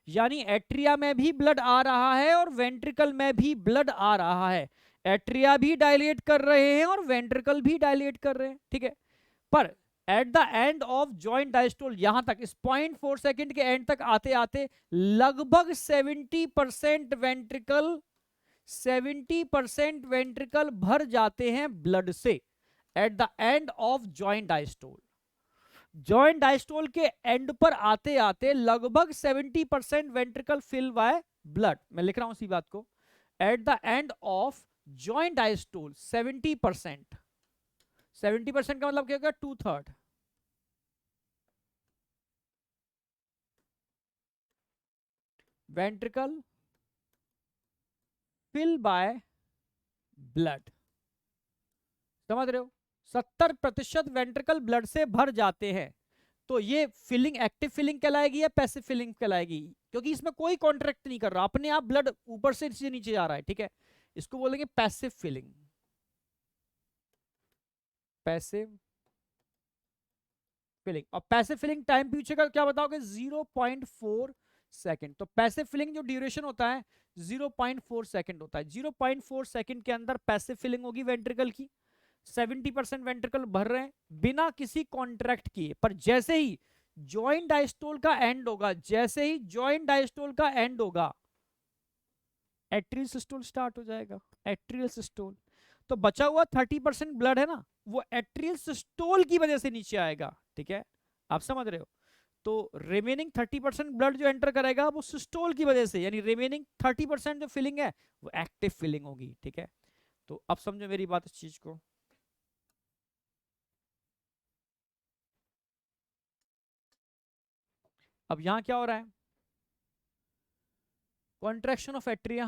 यानी एट्रिया में भी ब्लड आ रहा है और वेंट्रिकल में भी ब्लड आ रहा है। एट्रिया भी डायलेट कर रहे हैं और वेंट्रिकल भी डायलेट कर रहे हैं। ठीक है, पर at the end of joint diastole, यहां तक इस 0.4 सेकेंड के एंड तक आते आते लगभग 70% वेंट्रिकल 70% वेंट्रिकल भर जाते हैं ब्लड से eight the end of joint diastole. Joint diastole के एंड पर आते आते लगभग 70% वेंट्रिकल फिल बाय ब्लड। मैं लिख रहा हूं इसी बात को, at the end of joint diastole 70%। 70% का मतलब क्या होगा? 2/3। Ventricle fill by blood. समझ रहे हो? 70% वेंट्रिकल ब्लड से भर जाते हैं। तो ये फिलिंग एक्टिव फिलिंग कहलाएगी या पैसिव फिलिंग कहलाएगी? क्योंकि इसमें कोई कॉन्ट्रैक्ट नहीं कर रहा, अपने आप ब्लड ऊपर से नीचे जा रहा है, ठीक है। इसको बोलेंगे पैसिव फिलिंग। Passive filling. और पैसिव फिलिंग टाइम पूछेगा क्या बताओगे? 0.4 सेकंड। तो पैसिव फिलिंग जो ड्यूरेशन होता है 0.4 सेकंड होता है। 0.4 सेकंड के अंदर पैसिव फिलिंग होगी वेंट्रिकल की। 70% वेंट्रिकल भर रहे हैं बिना किसी कॉन्ट्रैक्ट किए। पर जैसे ही जॉइंट डायस्टोल का एंड होगा, जैसे ही जॉइंट डायस्टोल का एंड होगा, एट्रियल सिस्टोल स्टार्ट हो जाएगा। Atrial systole. तो बचा हुआ 30% ब्लड है ना, वो एट्रियल सिस्टोल की वजह से नीचे आएगा, ठीक है। आप समझ रहे हो? तो रिमेनिंग 30% ब्लड जो एंटर करेगा वो सिस्टोल की वजह से, यानी रिमेनिंग 30% जो फिलिंग है वो एक्टिव फिलिंग होगी, ठीक है। तो अब समझो मेरी बात इस चीज को। अब यहां क्या हो रहा है? Contraction of atria.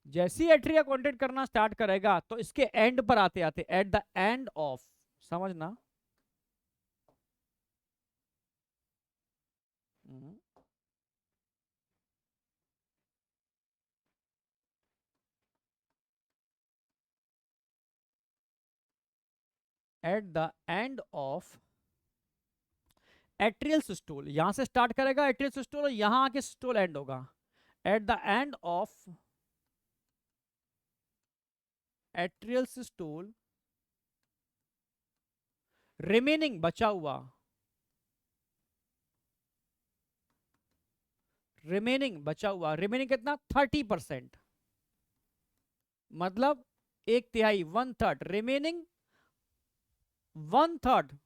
जैसी एट्रिया कॉन्ट्रैक्ट करना स्टार्ट करेगा तो इसके एंड पर आते आते, एट द एंड ऑफ, समझना, at the end of atrial systole, यहां से स्टार्ट करेगा एट्रियल सिस्टोल और यहां आके सिस्टोल एंड होगा। At the end of atrial systole remaining बचा हुआ, रिमेनिंग कितना? 30%। मतलब 1/3, 1/3 remaining, 1/3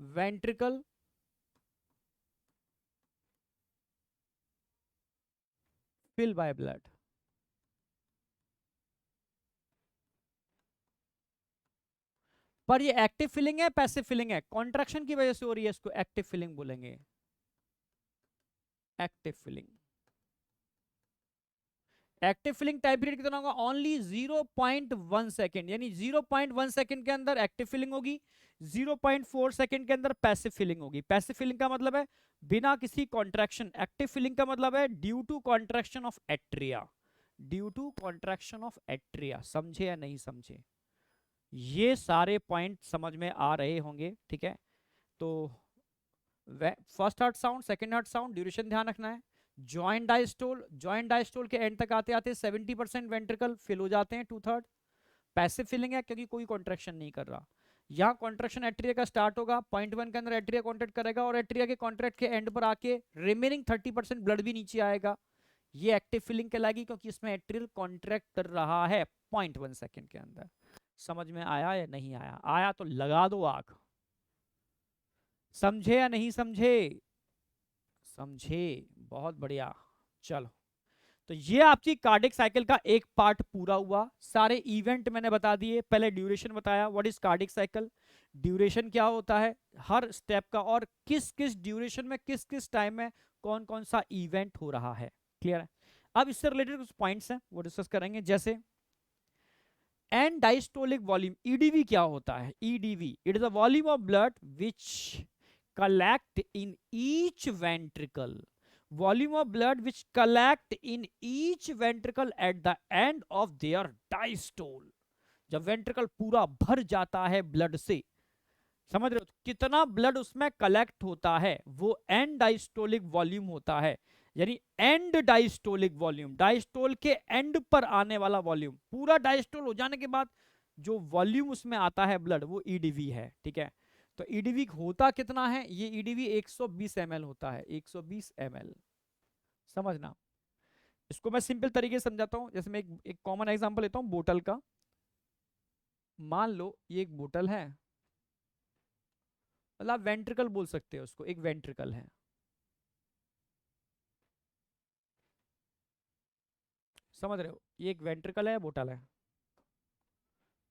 ventricle fill by blood. पर ये एक्टिव फिलिंग है पैसिव फिलिंग है? कॉन्ट्रैक्शन की वजह से हो रही है, इसको एक्टिव फिलिंग बोलेंगे। Active filling. Active filling time period कितना होगा? ओनली 0.1 सेकेंड, यानी 0.1 सेकेंड के अंदर एक्टिव फिलिंग होगी, 0.4 सेकेंड के अंदर पैसिव फिलिंग होगी। पैसिव फिलिंग का मतलब है बिना किसी कॉन्ट्रैक्शन। एक्टिव फिलिंग का मतलब है due to contraction of atria. Due to contraction of atria. समझे या नहीं समझे? ये सारे पॉइंट समझ में आ रहे होंगे, ठीक है। तो first heart sound, second heart sound, duration ध्यान रखना है। जॉइंट डायस्टोल के एंड तक आते आते 70% वेंट्रिकल फिल हो जाते हैं, 2/3। पैसिव फिलिंग है क्योंकि कोई कॉन्ट्रैक्शन नहीं कर रहा। यहाँ कॉन्ट्रैक्शन एट्रिया का स्टार्ट होगा, पॉइंट 1 के अंदर एट्रिया कॉन्ट्रैक्ट करेगा और एट्रिया के कॉन्ट्रैक्ट के एंड पर आके रिमेनिंग 30% ब्लड भी नीचे आएगा। ये एक्टिव फिलिंग कहलाएगी क्योंकि इसमें एट्रियल कॉन्ट्रैक्ट कर रहा है 0.1 सेकेंड के अंदर। समझ में आया या नहीं आया? आया तो लगा दो आग। समझे या नहीं समझे? समझे, बहुत बढ़िया। चलो, तो ये आपकी कार्डिक साइकिल का एक पार्ट पूरा हुआ। सारे इवेंट मैंने बता दिए, पहले ड्यूरेशन बताया, what is cardiac cycle, duration क्या होता है हर स्टेप का, और किस किस ड्यूरेशन में किस किस टाइम में कौन कौन सा इवेंट हो रहा है। क्लियर है? अब इससे रिलेटेड कुछ पॉइंट्स हैं वो डिस्कस करेंगे, जैसे एंड डायस्टोलिक वॉल्यूम। ईडीवी क्या होता है? EDV, it is the volume of blood which collect in each ventricle, volume of blood which collect in each ventricle at the end of their diastole। जब ventricle पूरा भर जाता है blood से, समझ रहे हो कितना ब्लड उसमें कलेक्ट होता है, वो एंड डायस्टोलिक वॉल्यूम होता है। यानी एंड डायस्टोलिक वॉल्यूम, डायस्टोल के एंड पर आने वाला वॉल्यूम, पूरा डायस्टोल हो जाने के बाद जो वॉल्यूम उसमें आता है ब्लड, वो ईडीवी है, ठीक है। तो ईडीवी होता कितना है, ये ईडीवी 120 ml होता है, 120 ml। समझना, इसको मैं सिंपल तरीके से समझाता हूं। जैसे मैं एक कॉमन एग्जांपल लेता हूं बोतल का। मान लो ये एक बोतल है, मतलब आप वेंट्रिकल बोल सकते हो उसको, एक वेंट्रिकल है। समझ रहे हो, ये एक वेंट्रिकल है, बोतल है।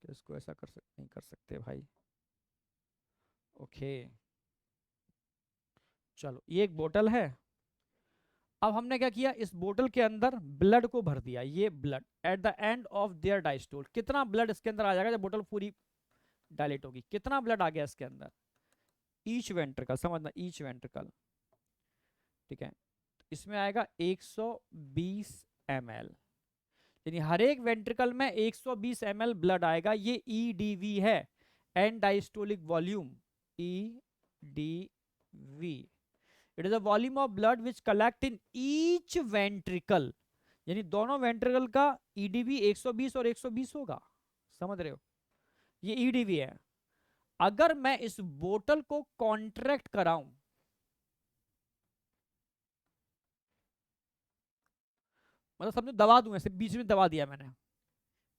तो इसको ऐसा नहीं कर सकते भाई। ओके, चलो ये एक बोतल है। अब हमने क्या किया, इस बोतल के अंदर ब्लड को भर दिया। ये blood eight the end of their diastole, कितना ब्लड इसके अंदर आ जाएगा जब बोतल पूरी डायलेट होगी, कितना ब्लड आ गया इसके अंदर, ईच वेंट्रिकल, समझना ईच वेंट्रिकल, ठीक है। इसमें आएगा 120 ml, यानी हर एक वेंट्रिकल में 120 ml ब्लड आएगा। ये ईडीवी है, and diastolic volume, EDV. It is a volume of blood which collect in each ventricle, यानी दोनों वेंट्रिकल का ईडीवी 120 और 120 होगा। समझ रहे हो, ये ईडीवी है। अगर मैं इस बोतल को कॉन्ट्रैक्ट कराऊं, मतलब समझो दबा दूं, ऐसे बीच में दबा दिया मैंने,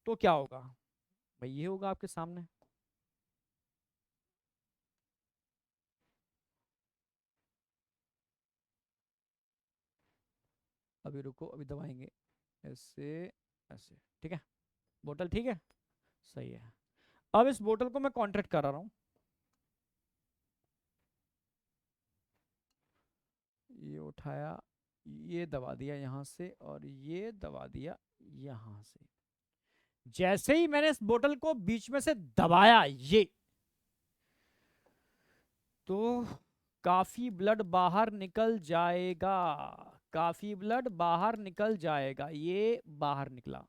तो क्या होगा भाई, ये होगा आपके सामने। अभी रुको, अभी दबाएंगे, ऐसे ऐसे, ठीक है। बोतल ठीक है, सही है। अब इस बोतल को मैं कॉन्ट्रैक्ट करा रहा हूं, ये उठाया, ये दबा दिया यहां से, और ये दबा दिया यहां से। जैसे ही मैंने इस बोतल को बीच में से दबाया, ये तो काफी ब्लड बाहर निकल जाएगा, काफी ब्लड बाहर निकल जाएगा। ये बाहर निकला,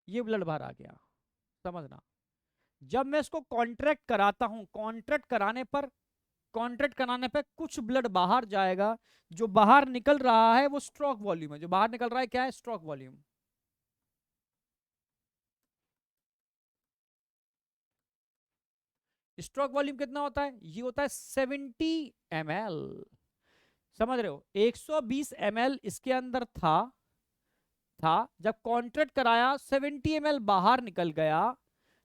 ये ब्लड बाहर आ गया। समझना, जब मैं इसको कॉन्ट्रैक्ट कराता हूं, कॉन्ट्रैक्ट कराने पे कुछ ब्लड बाहर जाएगा। जो बाहर निकल रहा है वो स्ट्रोक वॉल्यूम है, जो बाहर निकल रहा है क्या है, स्ट्रोक वॉल्यूम। स्ट्रोक वॉल्यूम कितना होता है, ये होता है 70 ml। समझ रहे हो, 120 ml इसके अंदर था जब कॉन्ट्रैक्ट कराया 70 ml बाहर निकल गया।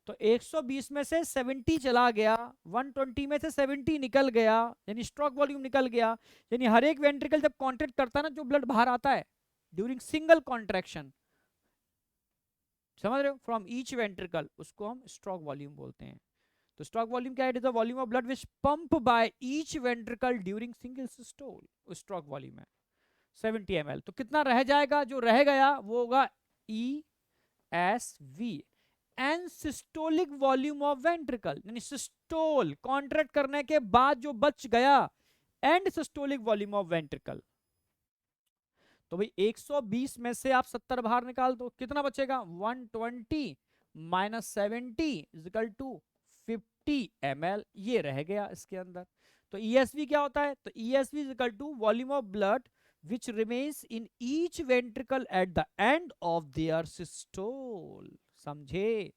तो 120 में से 70 चला गया, 120 में से 70 निकल गया, यानी स्ट्रोक वॉल्यूम निकल गया। यानी हर एक वेंट्रिकल जब कॉन्ट्रैक्ट करता है ना, जो ब्लड बाहर आता है ड्यूरिंग सिंगल कॉन्ट्रैक्शन, समझ रहे हो, फ्रॉम ईच वेंट्रिकल, उसको हम स्ट्रोक वॉल्यूम बोलते हैं। तो स्ट्रोक वॉल्यूम क्या है, it is the volume of blood which pump by each ventricle during single systole. Stroke volume है 70 ml। तो कितना रह जाएगा, जो रह गया वो होगा ई S we, and systolic volume of ventricle, यानी सिस्टोल कॉन्ट्रैक्ट करने के बाद जो बच गया, and systolic volume of ventricle. तो भाई 120 में से आप 70 बाहर निकाल दो, कितना बचेगा, 120 माइनस 70 इजिकल टू 50 ml, ये रह गया इसके अंदर। तो ESV क्या होता है, तो ESV equal to volume of blood which remains in each ventricle at the end of their systole। समझे,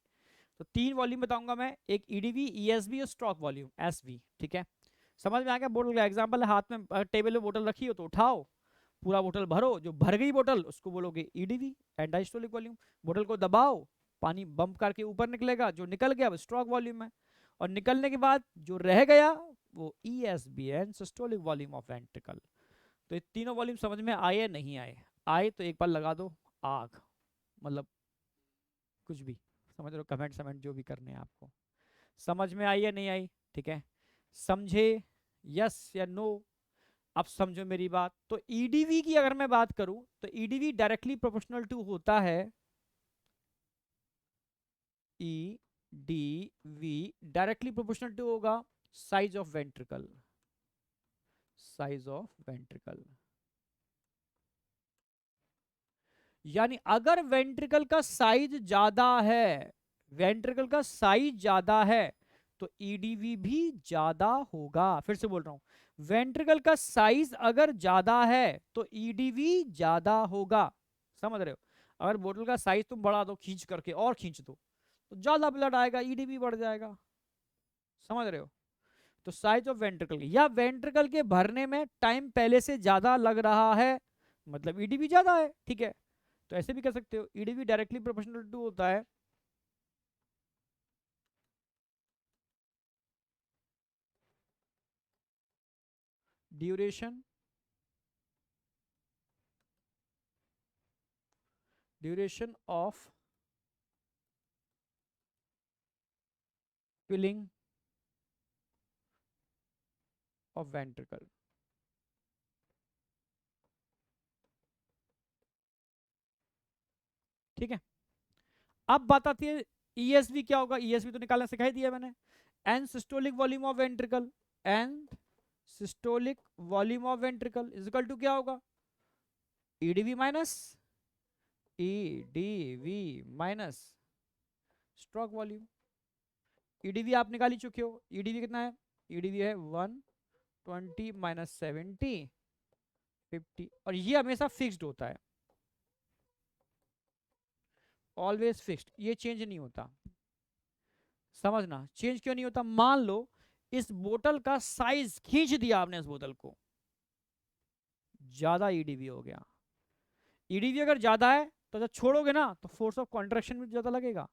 तो तीन वॉल्यूम बताऊंगा मैं, एक ईडीवी, ईएसवी और स्ट्रोक वॉल्यूम एसवी, ठीक है। समझ में आ गया। बोतल का एग्जांपल है, हाथ में टेबल में बोतल रखी हो तो उठाओ, पूरा बोतल भरो, जो भर गई बोतल उसको बोलोगे ईडीवी, एंड डायस्टोलिक वॉल्यूम। बोतल को दबाओ, पानी बम्प करके ऊपर निकलेगा, जो निकल गया वो स्ट्रोक वॉल्यूम है, और निकलने के बाद जो रह गया वो ESB, and systolic volume of ventricle. तो ये तीनों वॉल्यूम समझ में आए नहीं आए, आए तो एक बार लगा दो आग, मतलब कुछ भी समझ लो, कमेंट समेंट जो भी करने हैं आपको। समझ में आई या नहीं आई, ठीक है। समझे, यस या नो। अब समझो मेरी बात। तो ईडीवी की अगर मैं बात करूं, तो ईडीवी डायरेक्टली प्रोपोर्शनल टू होता है, ईडीवी डायरेक्टली प्रोपोर्शनल टू होगा size of ventricle, size of ventricle. यानी अगर वेंट्रिकल का साइज ज्यादा है, वेंट्रिकल का साइज ज्यादा है, तो ईडीवी भी ज्यादा होगा। फिर से बोल रहा हूं, वेंट्रिकल का साइज अगर ज्यादा है तो ईडीवी ज्यादा होगा, समझ रहे हो? अगर बोतल का साइज तुम बढ़ा दो, खींच करके और खींच दो, तो ज्यादा ब्लड आएगा, ईडीवी बढ़ जाएगा, समझ रहे हो? तो साइज ऑफ वेंट्रिकल, या वेंट्रिकल के भरने में टाइम पहले से ज्यादा लग रहा है, मतलब ईडीवी ज्यादा है, ठीक है? तो ऐसे भी कर सकते हो, ईडीवी डायरेक्टली प्रोपोर्शनल टू होता है duration of filling of ventricle. ठीक है, अब बात आती है ईएसवी क्या होगा। ईएसवी तो निकालना सिखाई दिया मैंने, end systolic volume of ventricle, end systolic volume of ventricle is equal to क्या होगा, EDV minus EDV minus stroke volume. EDV आप निकाल ही चुके हो, ईडीवी कितना है, ईडीवी है 120 माइनस 70 50, और ये हमेशा फिक्स्ड होता है, ऑलवेज फिक्स्ड, ये चेंज नहीं होता। समझना चेंज क्यों नहीं होता, मान लो इस बोतल का साइज खींच दिया आपने, इस बोतल को ज्यादा ईडीवी हो गया, ईडीवी अगर ज्यादा है तो जब छोड़ोगे ना तो फोर्स ऑफ कॉन्ट्रैक्शन भी ज्यादा लगेगा,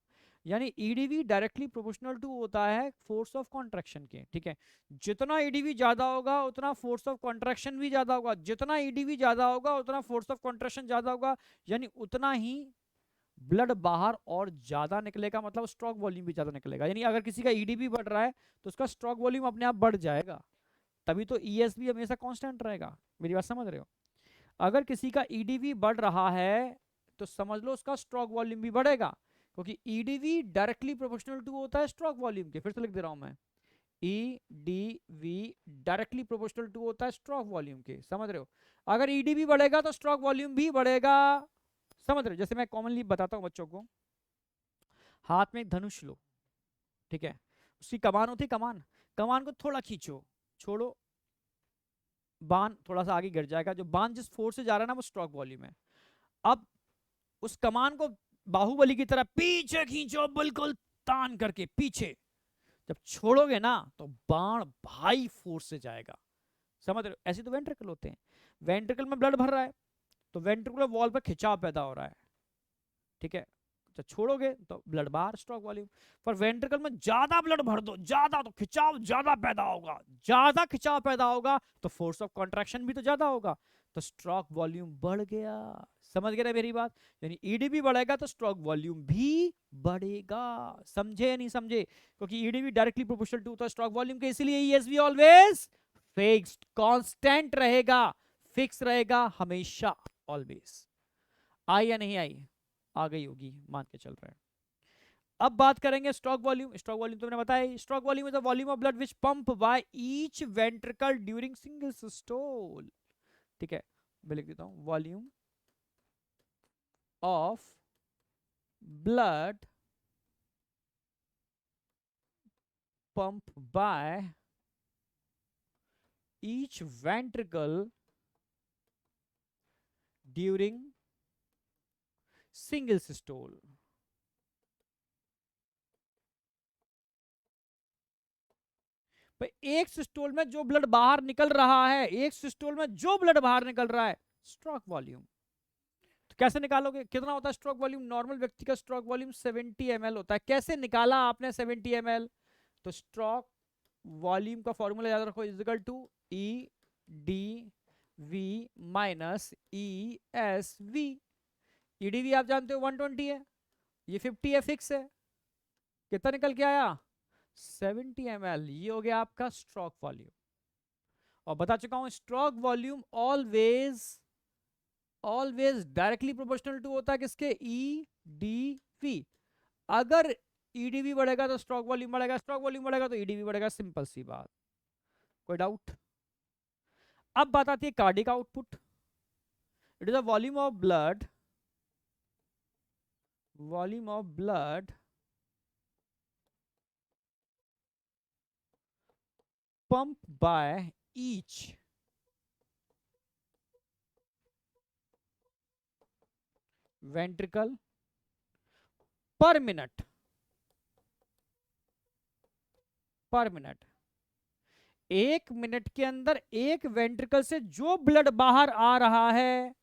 यानी ईडीवी डायरेक्टली प्रोपोर्शनल टू होता है फोर्स ऑफ कॉन्ट्रैक्शन के, ठीक है? जितना ईडीवी ज्यादा होगा उतना फोर्स ऑफ कॉन्ट्रैक्शन भी ज्यादा होगा, जितना ईडीवी ज्यादा होगा उतना फोर्स ऑफ कॉन्ट्रैक्शन ज्यादा होगा, यानी उतना ही ब्लड बाहर और ज्यादा निकलेगा, मतलब स्ट्रोक वॉल्यूम भी ज्यादा निकलेगा। यानी अगर किसी का ईडीवी बढ़ रहा है तो उसका स्ट्रोक वॉल्यूम अपने आप बढ़ जाएगा, तभी तो ईएसवी हमेशा कांस्टेंट रहेगा। मेरी बात समझ रहे हो? अगर किसी का ईडीवी बढ़ रहा है तो समझ लो उसका स्ट्रोक वॉल्यूम भी बढ़ेगा, क्योंकि ईडीवी डायरेक्टली प्रोपोर्शनल टू होता है स्ट्रोक वॉल्यूम के। फिर से लिख दे रहा हूं मैं, ईडीवी डायरेक्टली प्रोपोर्शनल टू होता है स्ट्रोक वॉल्यूम के, समझ रहे हो? अगर ईडीवी बढ़ेगा तो स्ट्रोक वॉल्यूम भी बढ़ेगा, समझ रहे हो? जैसे मैं कॉमनली बताता हूं बच्चों को, हाथ में एक धनुष लो, ठीक है? उसकी कमान होती है, कमान, कमान को थोड़ा खींचो, छोड़ो, बाण थोड़ा सा आगे गिर जाएगा, जो बाण जिस फोर्स से जा रहा है ना वो स्ट्रोक वॉल्यूम है। अब उस कमान को बाहुबली की तरह पीछे खींचो, बिल्कुल तान करके पीछे, जब छोड़ोगे ना तो बाण भाई फोर्स से जाएगा, समझ रहे हो? ऐसे तो वेंट्रिकल होते हैं, वेंट्रिकल में ब्लड भर रहा है तो वेंट्रिकुलर वॉल पर खिंचाव पैदा हो रहा है, ठीक है? जब छोड़ोगे तो ब्लड बाहर, स्ट्रोक वॉल्यूम। पर वेंट्रिकल में ज्यादा ब्लड भर दो, ज्यादा, तो खिंचाव ज्यादा पैदा होगा, ज्यादा खिंचाव पैदा होगा तो फोर्स ऑफ कॉन्ट्रैक्शन भी तो ज्यादा होगा, तो स्ट्रोक वॉल्यूम बढ़ गया। समझ गए ना मेरी बात? यानी ईडीवी बढ़ेगा तो स्ट्रोक वॉल्यूम भी बढ़ेगा। समझे या नहीं समझे? क्योंकि ईडीवी डायरेक्टली प्रोपोर्शनल टू होता है स्ट्रोक वॉल्यूम के, इसलिए ईएसवी ऑलवेज फिक्स्ड, कांस्टेंट रहेगा, फिक्स रहेगा हमेशा, ऑलवेज। आई या नहीं आई? आ गई होगी, मान के चल रहा है। अब बात करेंगे स्ट्रोक वॉल्यूम। स्ट्रोक वॉल्यूम तुमने बताया, stroke volume is the volume of blood which pump by each ventricle during single systole, ठीक है? मैं लिख देता हूं, volume of blood pump by each ventricle during single systole. एक सिस्टोल में जो ब्लड बाहर निकल रहा है, एक सिस्टोल में जो ब्लड बाहर निकल रहा है, स्ट्रोक वॉल्यूम। तो कैसे निकालोगे, कितना होता है स्ट्रोक वॉल्यूम? नॉर्मल व्यक्ति का स्ट्रोक वॉल्यूम 70 ml होता है। कैसे निकाला आपने 70 ml? तो स्ट्रोक वॉल्यूम का फॉर्मूला याद रखो, is equal to E D V minus E S V. EDV आप जानते हो 120 है, ये 50 है, फिक्स है। कितना निकल के आया? 70 ml। ये हो गया आपका स्ट्रोक वॉल्यूम। और बता चुका हूं stroke volume always always directly proportional to होता है किसके? E D V. अगर ईडीवी बढ़ेगा तो स्ट्रोक वॉल्यूम बढ़ेगा, स्ट्रोक वॉल्यूम बढ़ेगा तो ईडीवी बढ़ेगा, सिंपल सी बात। कोई डाउट? अब बात आती है cardiac output. It is the volume of blood pump by each ventricle पर मिनट, पर मिनट। 1 मिनट के अंदर एक वेंट्रिकल से जो ब्लड बाहर आ रहा है,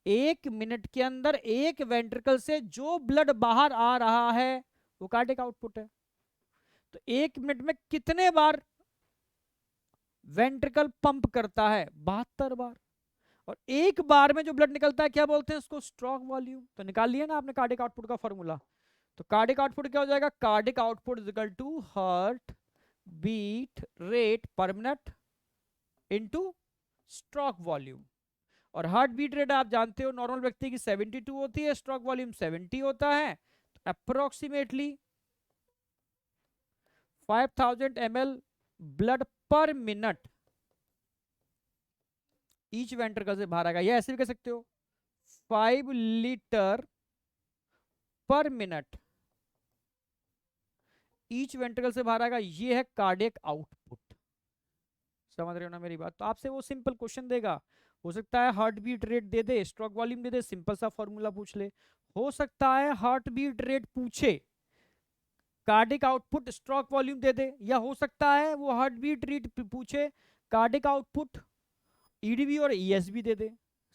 1 मिनट के अंदर एक वेंट्रिकल से जो ब्लड बाहर आ रहा है वो कार्डियक आउटपुट है। तो 1 मिनट में कितने बार वेंट्रिकल पंप करता है? 72 बार। और एक बार में जो ब्लड निकलता है क्या बोलते हैं उसको? Stroke volume. तो निकाल लिया ना आपने कार्डियक आउटपुट का फॉर्मूला। तो कार्डियक आउटपुट क्या हो जाएगा? Cardiac output is equal to heart beat rate per minute into stroke volume. और हार्ट बीट रेट आप जानते हो नॉर्मल व्यक्ति की 72 होती है, स्ट्रोक वॉल्यूम 70 होता है। तो अप्रोक्सीमेटली 5000 ml ब्लड पर मिनट ईच वेंट्रिकल से बाहर आएगा, या ऐसे भी कह सकते हो 5 लीटर पर मिनट ईच वेंट्रिकल से बाहर आएगा। ये है कार्डियक आउटपुट। समझ रहे हो ना मेरी बात? तो आपसे वो सिंपल क्वेश्चन देगा, हो सकता है हार्ट बीट रेट दे दे, स्ट्रोक वॉल्यूम दे दे, सिंपल सा फॉर्मूला पूछ ले। हो सकता है हार्ट बीट रेट पूछे, कार्डिक आउटपुट स्ट्रोक वॉल्यूम दे दे, या हो सकता है वो हार्ट बीट रेट पूछे, कार्डिक आउटपुट ईडीवी और ईएसबी दे दे।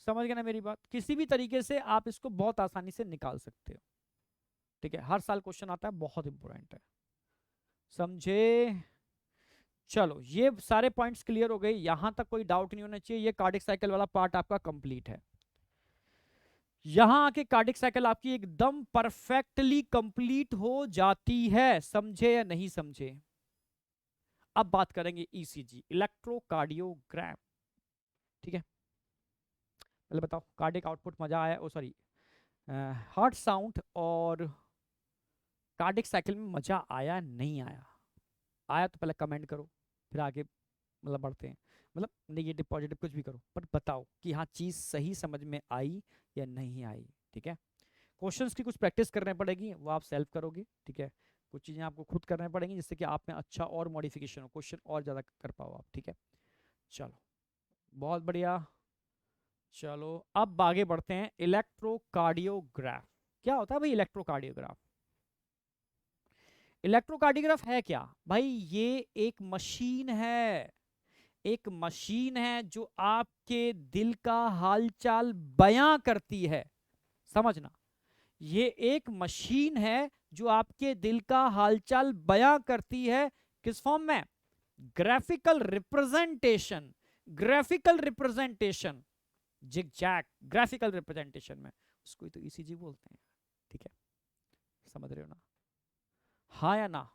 समझ गए ना मेरी बात? किसी भी तरीके से आप इसको बहुत आसानी से निकाल सकते हो। ठीक है, हर साल क्वेश्चन आता है, बहुत इंपॉर्टेंट है। समझे? चलो ये सारे पॉइंट्स क्लियर हो गए, यहां तक कोई डाउट नहीं होना चाहिए। ये कार्डिक साइकिल वाला पार्ट आपका कंप्लीट है। यहां आके कार्डिक साइकिल आपकी एकदम परफेक्टली कंप्लीट हो जाती है। समझे या नहीं समझे? अब बात करेंगे ईसीजी, इलेक्ट्रोकार्डियोग्राम। ठीक है, पहले बताओ कार्डिक आउटपुट मजा आया? ओ सॉरी, हार्ट साउंड और कार्डिक साइकिल में मजा आया नहीं आया? आया तो पहले कमेंट करो, फिर आगे मतलब बढ़ते हैं। मतलब नेगेटिव पॉजिटिव कुछ भी करो, पर बताओ कि हाँ चीज़ सही समझ में आई या नहीं आई। ठीक है, क्वेश्चंस की कुछ प्रैक्टिस करने पड़ेगी, वो आप सेल्फ करोगे। ठीक है, कुछ चीज़ें आपको खुद करनी पड़ेंगी जिससे कि आप में अच्छा और मॉडिफिकेशन हो, क्वेश्चन और ज़्यादा कर पाओ आप। ठीक है, चलो बहुत बढ़िया। चलो अब आगे बढ़ते हैं। इलेक्ट्रोकार्डियोग्राफ क्या होता है भाई? इलेक्ट्रोकार्डियोग्राफ, इलेक्ट्रोकार्डियोग्राफ है क्या भाई? ये एक मशीन है, एक मशीन है जो आपके दिल का हालचाल बयां करती है। समझना, ये एक मशीन है जो आपके दिल का हालचाल बयां करती है। किस फॉर्म में? Graphical representation, graphical representation, zigzag graphical representation में, उसको ही तो ईसीजी बोलते हैं। ठीक है, समझ रहे हो ना? हाँ या ना?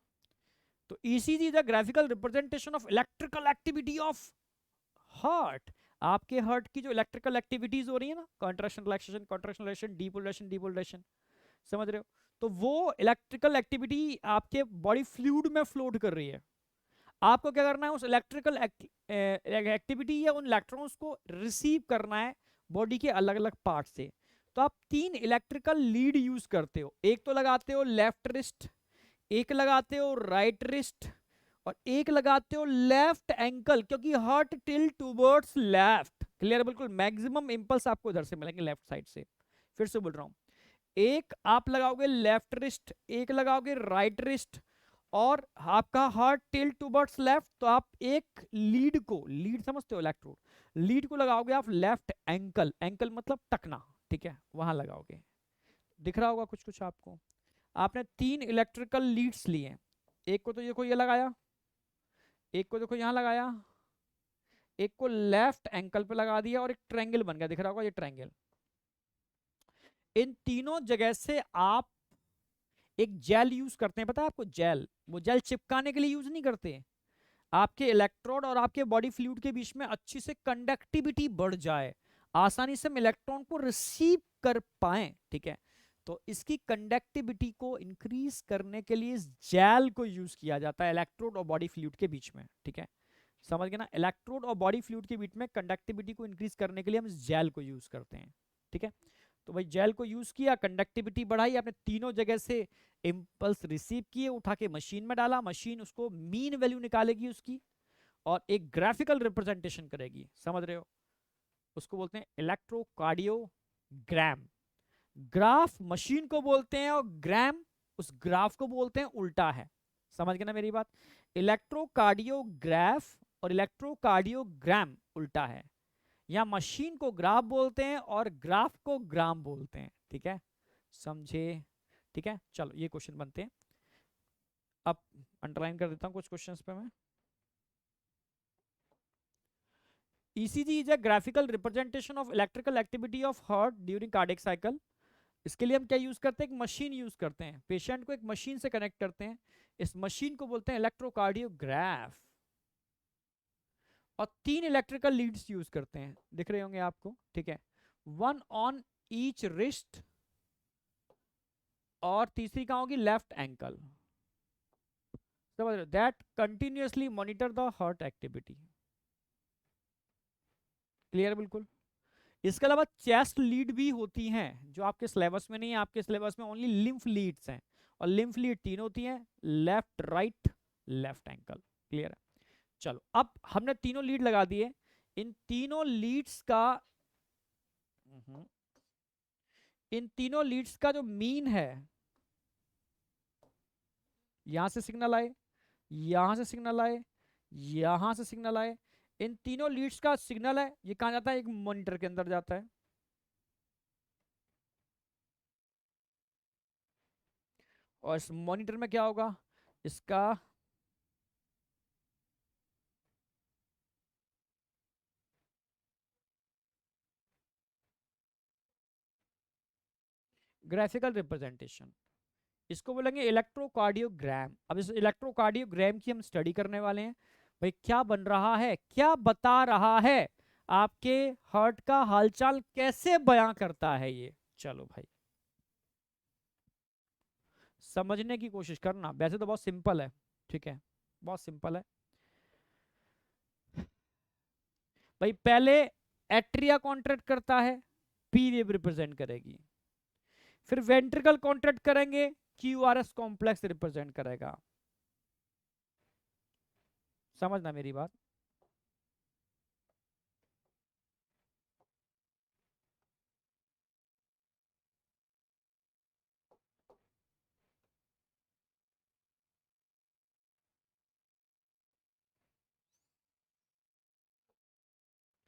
तो ECG is the graphical representation of electrical activity of heart. आपके हार्ट की जो इलेक्ट्रिकल एक्टिविटीज हो रही है ना, कॉन्ट्रैक्शन रिलैक्सेशन, कॉन्ट्रैक्शन रिलैक्सेशन, डीपोलरेशन डीपोलरेशन, समझ रहे हो? तो वो इलेक्ट्रिकल एक्टिविटी आपके बॉडी फ्लूइड में फ्लोट कर रही है। आपको क्या करना है? उस इलेक्ट्रिकल एक्टिविटी या उन इलेक्ट्रॉन्स को रिसीव करना है बॉडी के अलग अलग पार्ट से। तो आप 3 इलेक्ट्रिकल लीड यूज करते हो। एक तो लगाते हो लेफ्ट रिस्ट, एक लगाते हो राइट रिस्ट, और एक लगाते हो लेफ्ट एंकल, क्योंकि heart tilt towards left. Clear? बिल्कुल मैक्सिमम इंपल्स आपको इधर से मिलेंगे, लेफ्ट साइड से। फिर से बोल रहा हूं, एक आप लगाओगे लेफ्ट रिस्ट, एक लगाओगे राइट रिस्ट, और आपका हार्ट टिल्ट टुवर्ड्स लेफ्ट, तो आप एक लीड को, लीड समझते हो इलेक्ट्रोड, लीड को लगाओगे आप लेफ्ट एंकल, एंकल मतलब टकना। ठीक है, वहां लगाओगे। दिख रहा होगा कुछ कुछ आपको। आपने 3 इलेक्ट्रिकल लीड्स लिए, एक को तो देखो ये लगाया, एक को देखो यहां लगाया, एक को लेफ्ट एंकल पे लगा दिया, और एक ट्रायंगल बन गया, दिख रहा होगा ये ट्रायंगल। इन तीनों जगह से आप एक जेल यूज करते हैं, पता है आपको? जेल, वो जेल चिपकाने के लिए यूज नहीं करते, आपके इलेक्ट्रोड और आपके बॉडी फ्लूइड के बीच में अच्छी से कंडक्टिविटी बढ़ जाए, आसानी से हम इलेक्ट्रॉन को रिसीव कर पाए। ठीक है, तो इसकी कंडक्टिविटी को इंक्रीज करने के लिए इस जेल को यूज किया जाता है इलेक्ट्रोड और बॉडी फ्लूइड के बीच में। ठीक है, समझ गए ना? इलेक्ट्रोड और बॉडी फ्लूइड के बीच में कंडक्टिविटी को इंक्रीज करने के लिए हम इस जेल को यूज करते हैं। ठीक है, तो भाई जेल को यूज किया, कंडक्टिविटी बढ़ाई, आपने तीनों जगह से इंपल्स रिसीव किए, उठा के मशीन में डाला, मशीन उसको मीन वैल्यू निकालेगी उसकी, और एक ग्राफिकल रिप्रेजेंटेशन करेगी, समझ रहे हो? उसको बोलते हैं इलेक्ट्रोकार्डियोग्राम। ग्राफ मशीन को बोलते हैं और ग्राम उस ग्राफ को बोलते हैं उल्टा है। समझ गए ना मेरी बात? इलेक्ट्रोकार्डियोग्राफ और इलेक्ट्रोकार्डियोग्राम उल्टा है। या मशीन को ग्राफ बोलते हैं और ग्राफ को ग्राम बोलते हैं। ठीक है, समझे? ठीक है, चलो ये क्वेश्चन बनते हैं। अब अंडरलाइन कर देता हूं कुछ क्वेश्चंस पे मैं। ECG is a graphical representation of electrical activity of heart during cardiac cycle. इसके लिए हम क्या यूज करते हैं? एक मशीन यूज करते हैं, पेशेंट को एक मशीन से कनेक्ट करते हैं, इस मशीन को बोलते हैं इलेक्ट्रोकार्डियोग्राफ। और 3 इलेक्ट्रिकल लीड्स यूज करते हैं, दिख रहे होंगे आपको, ठीक है? 1 ऑन ईच रिस्ट, और तीसरी कहां होगी? Left ankle. समझ रहे हो? That continuously monitor the heart activity. Clear? बिल्कुल। इसके अलावा चेस्ट लीड भी होती हैं जो आपके सिलेबस में नहीं है, आपके सिलेबस में ओनली लिम्फ लीड्स हैं, और लिम्फ लीड 3 होती हैं, left, right, left ankle. Clear है? चलो, अब हमने तीनों लीड लगा दिए। इन तीनों लीड्स का जो मीन है, यहां से सिग्नल आए, यहां से सिग्नल आए, यहां से सिग्नल आए, इन तीनों लीड्स का सिग्नल है, ये कहां जाता है? एक मॉनिटर के अंदर जाता है। और इस मॉनिटर में क्या होगा? इसका ग्राफिकल रिप्रेजेंटेशन, इसको बोलेंगे इलेक्ट्रोकार्डियोग्राम। अब इस इलेक्ट्रोकार्डियोग्राम की हम स्टडी करने वाले हैं। भाई क्या बन रहा है, क्या बता रहा है, आपके हार्ट का हालचाल कैसे बयां करता है ये। चलो भाई समझने की कोशिश करना, वैसे तो बहुत सिंपल है। ठीक है, बहुत सिंपल है भाई। पहले एट्रिया कॉन्ट्रैक्ट करता है, पी वेव रिप्रेजेंट करेगी। फिर वेंट्रिकल कॉन्ट्रैक्ट करेंगे, क्यूआरएस कॉम्प्लेक्स रिप्रेजेंट करेगा। समझना मेरी बात।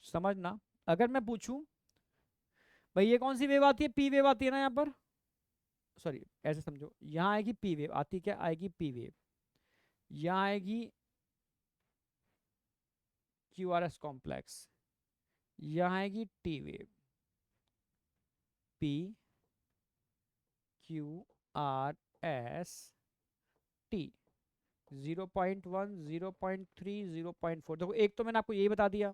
समझना, अगर मैं पूछूं भाई ये कौन सी वेव आती है? पी वेव आती है ना यहाँ पर। सॉरी, ऐसे समझो, यहाँ आएगी पी वेव, आती क्या आएगी? P wave. यहाँ आएगी क्यू आर एस कॉम्प्लेक्स, यहाँ आएगी T wave. P Q R S T, 0.1, 0.3, 0.4। देखो एक तो मैंने आपको यही बता दिया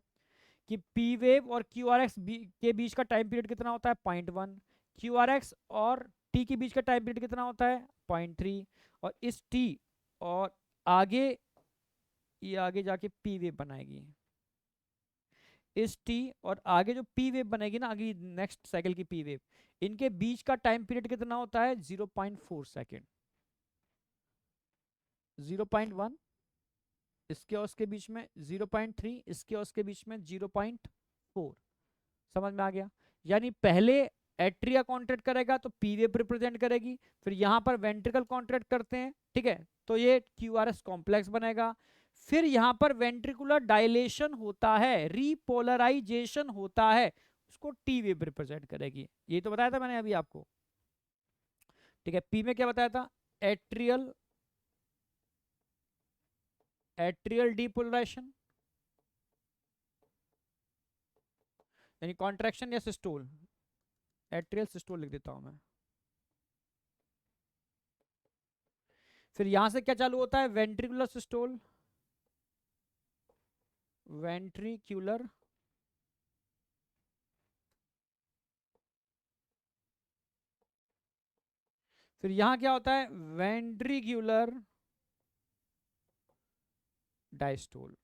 कि पी वेव और क्यू आर एक्स के बीच का टाइम पीरियड कितना होता है? 0.1। क्यू आर एक्स और टी के बीच का टाइम पीरियड कितना होता है? 0.3। और इस टी और आगे, ये आगे जाके पी वेव बनाएगी। इस टी और आगे जो पी वेव बनेगी ना, आगे नेक्स्ट साइकिल की पी वेव, इनके बीच का टाइम पीरियड कितना होता है? 0.4 सेकेंड। 0.1 इसके और उसके बीच में, 0.3 इसके और उसके बीच में, 0.4। समझ में आ गया? यानी पहले एट्रिया कॉन्ट्रैक्ट करेगा तो पी वेव रिप्रेजेंट करेगी, फिर यहां पर वेंट्रिकल कॉन्ट्रैक्ट करते हैं, ठीक है, तो ये क्यूआरएस कॉम्प्लेक्स बनेगा। फिर यहां पर वेंट्रिकुलर डायलेशन होता है, रीपोलराइजेशन होता है, उसको टी वेव रिप्रेजेंट करेगी। ये तो बताया था मैंने अभी आपको। ठीक है, पी में क्या बताया था? एट्रियल डीपोलराइजेशन, यानी कॉन्ट्रैक्शन या सिस्टोल। एट्रियल सिस्टोल लिख देता हूं मैं। फिर यहां से क्या चालू होता है? वेंट्रिकुलर सिस्टोल, वेंट्रिक्यूलर फिर यहां क्या होता है? Ventricular diastole.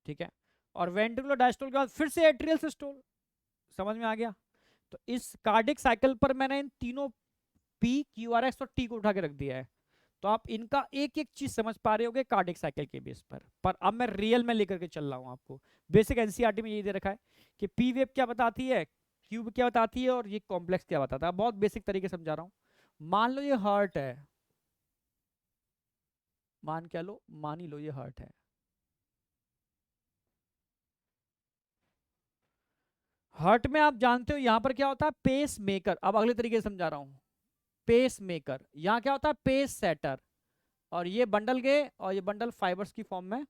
ठीक है, और वेंट्रिकुलर डायस्टोल के बाद फिर से एट्रियल सिस्टोल। समझ में आ गया? तो इस कार्डिक साइकिल पर मैंने इन तीनों पी, क्यू आर एस और टी को उठा के रख दिया है। तो आप इनका एक एक चीज समझ पा रहे होगे कार्डियक साइकिल के बेस पर अब मैं रियल में लेकर के चल रहा हूं आपको। बेसिक एनसीईआरटी में यही दे रखा है कि पी वेव क्या बताती है, क्यू क्या बताती है और ये कॉम्प्लेक्स क्या बताता है। बहुत बेसिक तरीके से समझा रहा हूं। मान लो ये हार्ट है, मान ही लो ये हार्ट है। हार्ट में आप जानते हो यहां पर क्या होता है, पेस मेकर। अब अगले तरीके से समझा रहा हूं, पेस मेकर। यहां क्या होता है, पेस सेटर। और ये बंडल गए और ये बंडल फाइबर्स की फॉर्म में,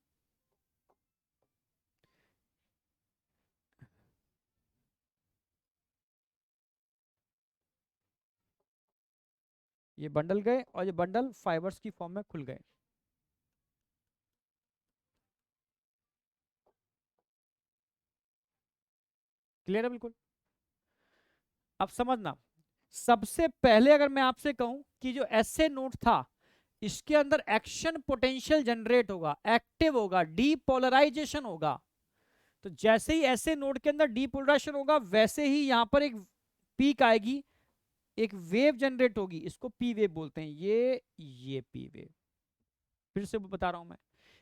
ये बंडल गए और ये बंडल फाइबर्स की फॉर्म में खुल गए। क्लियर है बिल्कुल। अब समझना, सबसे पहले अगर मैं आपसे कहूं कि जो एसए नोड था इसके अंदर एक्शन पोटेंशियल जनरेट होगा, एक्टिव होगा, डीपोलराइजेशन होगा। तो जैसे ही एसए नोड के अंदर डीपोलराइजेशन होगा वैसे ही यहां पर एक पीक आएगी, एक वेव जनरेट होगी, इसको पी वेव बोलते हैं। ये पी वेव, फिर से बता रहा हूं मैं,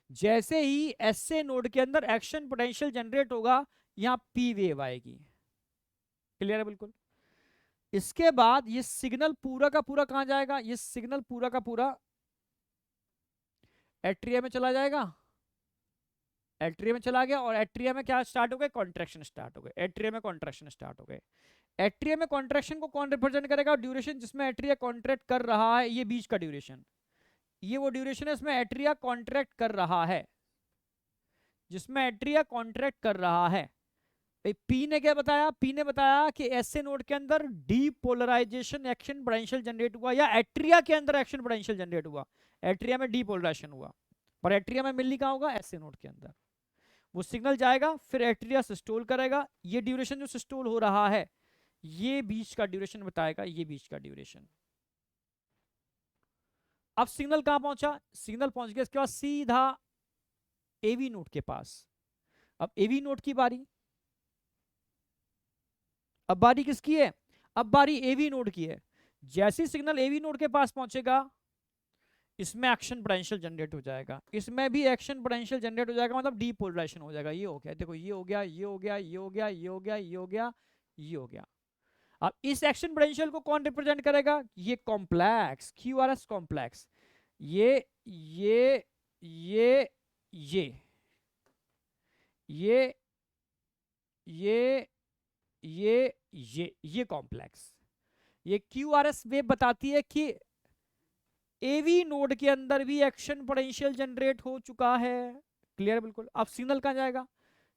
जैसे ही एसए नोड के अंदर एक्शन पोटेंशियल जनरेट होगा यहां पी वेव आएगी। क्लियर है बिल्कुल। इसके बाद ये सिग्नल पूरा का पूरा कहां जाएगा, ये सिग्नल पूरा का पूरा एट्रिया में चला जाएगा। एट्रिया में चला गया और एट्रिया में क्या स्टार्ट हो गए, कॉन्ट्रैक्शन स्टार्ट हो गए। एट्रिया में कॉन्ट्रैक्शन स्टार्ट हो गए। एट्रिया में कॉन्ट्रैक्शन को कौन रिप्रेजेंट करेगा, ड्यूरेशन जिसमें एट्रिया कॉन्ट्रैक्ट कर रहा है, ये बीच का ड्यूरेशन, ये वो ड्यूरेशन है इसमें एट्रिया कॉन्ट्रैक्ट कर रहा है, जिसमें एट्रिया कॉन्ट्रैक्ट कर रहा है। पी ने क्या बताया, पी ने बताया कि एसए नोड के अंदर डीपोलराइजेशन एक्शन पोटेंशियल जनरेट हुआ, या एट्रिया के अंदर एक्शन पोटेंशियल जनरेट हुआ। एट्रिया में डीपोलराइजेशन हुआ पर एट्रिया में मिलनी कहां होगा, एसए नोड के अंदर। वो सिग्नल जाएगा फिर एट्रिया सिस्टोल करेगा। ये ड्यूरेशन जो सिस्टोल हो रहा है ये बीच का ड्यूरेशन बताएगा, ये बीच का ड्यूरेशन। अब सिग्नल कहां पहुंचा, सिग्नल पहुंच गया इसके बाद सीधा एवी नोड के पास। अब एवी नोड की बारी, अब बारी किसकी है, अब बारी एवी नोड की है। जैसे सिग्नल एवी नोड के पास पहुंचेगा इसमें एक्शन पोटेंशियल जनरेट हो जाएगा, इसमें भी एक्शन पोटेंशियल जनरेट हो जाएगा, मतलब डीपोलराइजेशन हो जाएगा। ये हो गया, देखो ये हो गया, ये हो गया, ये हो गया, ये हो गया, ये हो गया, ये हो गया। अब इस एक्शन पोटेंशियल को कौन रिप्रेजेंट करेगा, ये कॉम्प्लेक्स क्यूआरएस कॉम्प्लेक्स। ये ये ये ये ये ये ये कॉम्प्लेक्स, ये क्यूआरएस वेव बताती है कि एवी नोड के अंदर भी एक्शन पोटेंशियल जनरेट हो चुका है। क्लियर बिल्कुल। अब सिग्नल कहां जाएगा,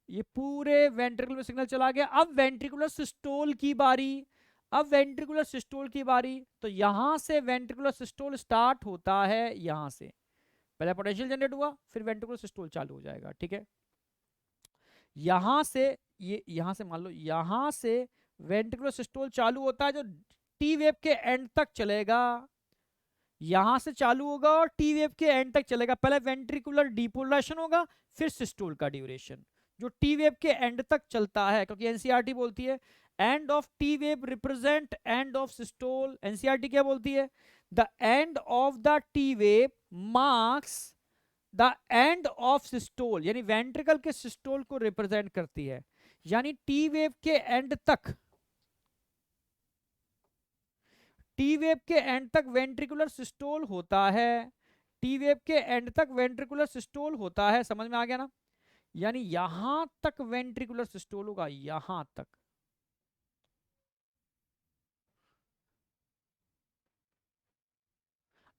ये पूरे वेंट्रिकल में सिग्नल चला गया। अब वेंट्रिकुलर सिस्टोल की बारी, अब वेंट्रिकुलर सिस्टोल की बारी। तो यहां से वेंट्रिकुलर सिस्टोल स्टार्ट होता है, यहां से पहले पोटेंशियल जनरेट हुआ फिर वेंट्रिकुलर सिस्टोल चालू हो जाएगा। ठीक है, यहां से ये, यहां से मान लो यहां से वेंट्रिकुलर सिस्टोल चालू होता है जो टी वेव के एंड तक चलेगा। यहां से चालू होगा और टी वेव के एंड तक चलेगा। पहले वेंट्रिकुलर डीपोलराइजेशन होगा फिर सिस्टोल का ड्यूरेशन जो टी वेव के एंड तक चलता है, क्योंकि एनसीईआरटी बोलती है end of T wave represent and of systole. NCERT क्या बोलती है, the end of the T wave marks the end of systole, यानी वेंट्रिकल के सिस्टोल को रिप्रेजेंट करती है। यानी टी वेव के एंड तक, टी वेव के एंड तक वेंट्रिकुलर सिस्टोल होता है, टी वेव के एंड तक वेंट्रिकुलर सिस्टोल होता है। समझ में आ गया ना, यानी यहां तक वेंट्रिकुलर सिस्टोल होगा, यहां तक।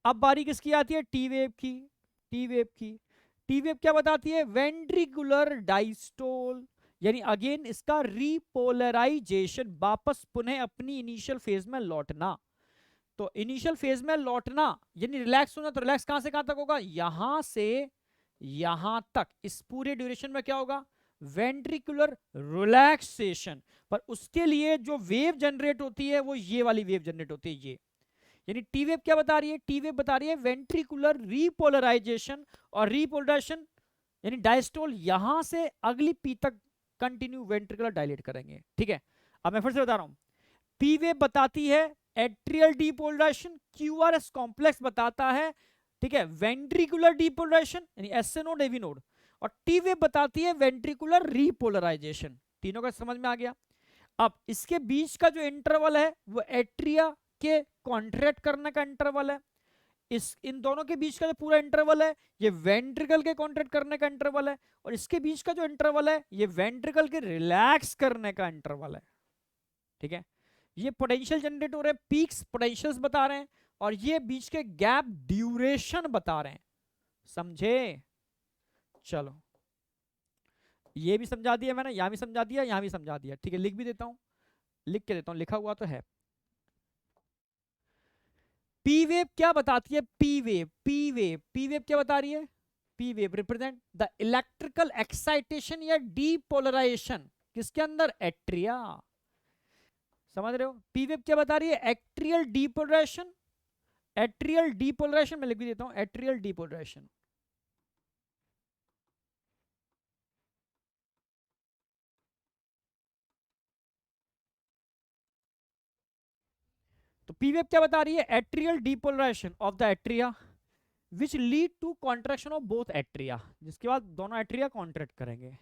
अब बारी किसकी आती है, टी वेव की। टी वेव की, टी वेव क्या बताती है, वेंट्रिकुलर डायस्टोल, यानी अगेन इसका रिपोलराइजेशन, वापस पुनः अपनी इनिशियल फेज में लौटना। तो इनिशियल फेज में लौटना यानी रिलैक्स होना, तो रिलैक्स कहां से कहां तक होगा, यहां से यहां तक। इस पूरे ड्यूरेशन में क्या होगा, वेंट्रिकुलर रिलैक्सेशन। पर उसके लिए जो वेव जनरेट होती है वो ये वाली वेव जनरेट होती है, ये। यानी टी वेव क्या बता रही है, टी वेव बता रही है वेंट्रिकुलर रिपोलराइजेशन। और रिपोलराइजेशन यानी डायस्टोल यहां से अगली पी तक कंटिन्यू वेंट्रिकुलर डायलेट करेंगे। ठीक है, अब मैं फिर से बता रहा हूं, पी वेव बताती है एट्रियल डीपोलराइजेशन, क्यूआरएस कॉम्प्लेक्स बताता है ठीक है, वेंट्रिकुलर डीपोलराइजेशन यानी एसए नोड एवी नोड, और टी वेव बताती है वेंट्रिकुलर रीपोलराइजेशन। तीनों का समझ में आ गया। अब इसके बीच का जो इंटरवल है वो एट्रिया के कॉन्ट्रैक्ट करने का इंटरवल है। इस इन दोनों के बीच का जो पूरा इंटरवल है ये वेंट्रिकल के कॉन्ट्रैक्ट करने का इंटरवल है, और इसके बीच का जो इंटरवल है ये वेंट्रिकल के रिलैक्स करने का इंटरवल है। ठीक है, ये पोटेंशियल जनरेट हो रहे हैं, पीक्स पोटेंशियल्स बता रहे हैं, और ये बीच के गैप ड्यूरेशन बता रहे हैं। समझे? चलो, ये भी समझा दिया मैंने, यहां भी समझा दिया, यहां भी समझा दिया। ठीक है, लिख भी देता हूं, लिख के देता हूं, लिखा हुआ तो है। पी वेव क्या बताती है? पी वेव क्या बता रही है? P wave represent the electrical excitation या डीपोलराइजेशन किसके अंदर? एट्रिया। समझ रहे हो? पी वेव क्या बता रही है? Atrial depolarisation. एट्रियल डीपोलराइजेशन मैं लिख भी देता हूं, एट्रियल डीपोलराइजेशन। तो पी वेव क्या बता रही है? Atrial depolarization of the atria which lead to contraction of both atria, जिसके बाद दोनों एट्रिया कॉन्ट्रैक्ट करेंगे।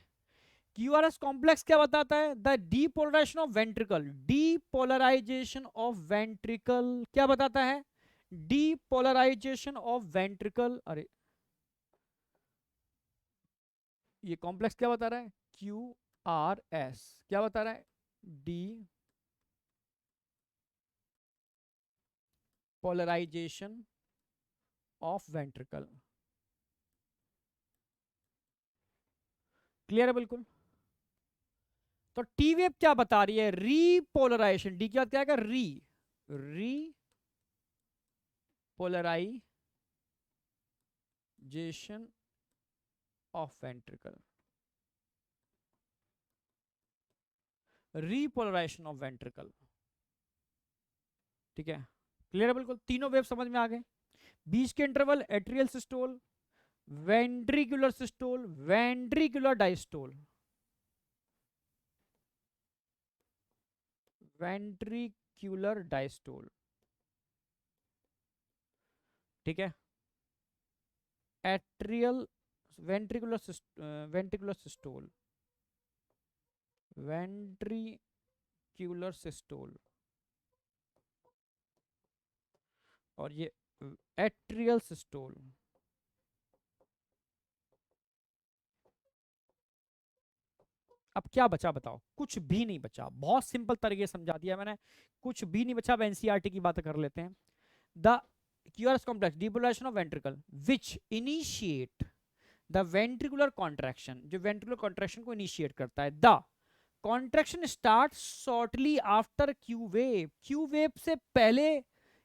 क्यूआरएस कॉम्प्लेक्स क्या बताता है? The depolarization of ventricle. Depolarization of ventricle क्या बताता है? Depolarization of ventricle. अरे ये कॉम्प्लेक्स क्या बता रहा है? क्यू आर एस क्या बता रहा है? Depolarization of ventricle. Clear है बिल्कुल? तो टी वेव क्या बता रही है? रीपोलराइजेशन। डी क्या क्या? Repolarization of ventricle. Repolarization of ventricle. ठीक है, क्लियर है बिल्कुल? तीनों वेव समझ में आ गए। बीच के interval atrial systole, ventricular systole, ventricular diastole. Ventricular diastole. ठीक है, atrial ventricular systole, ventricular systole, और ये एट्रियल सिस्टोल। अब क्या बचा बताओ? कुछ भी नहीं बचा, बहुत सिंपल तरीके से समझा दिया मैंने, कुछ भी नहीं बचा। अब एनसीईआरटी की बात कर लेते हैं। The QRS complex depolarization of ventricle which initiate the ventricular contraction, जो वेंट्रिकुलर कॉन्ट्रैक्शन को इनिशिएट करता है। The contraction start shortly after Q wave. Q wave से पहले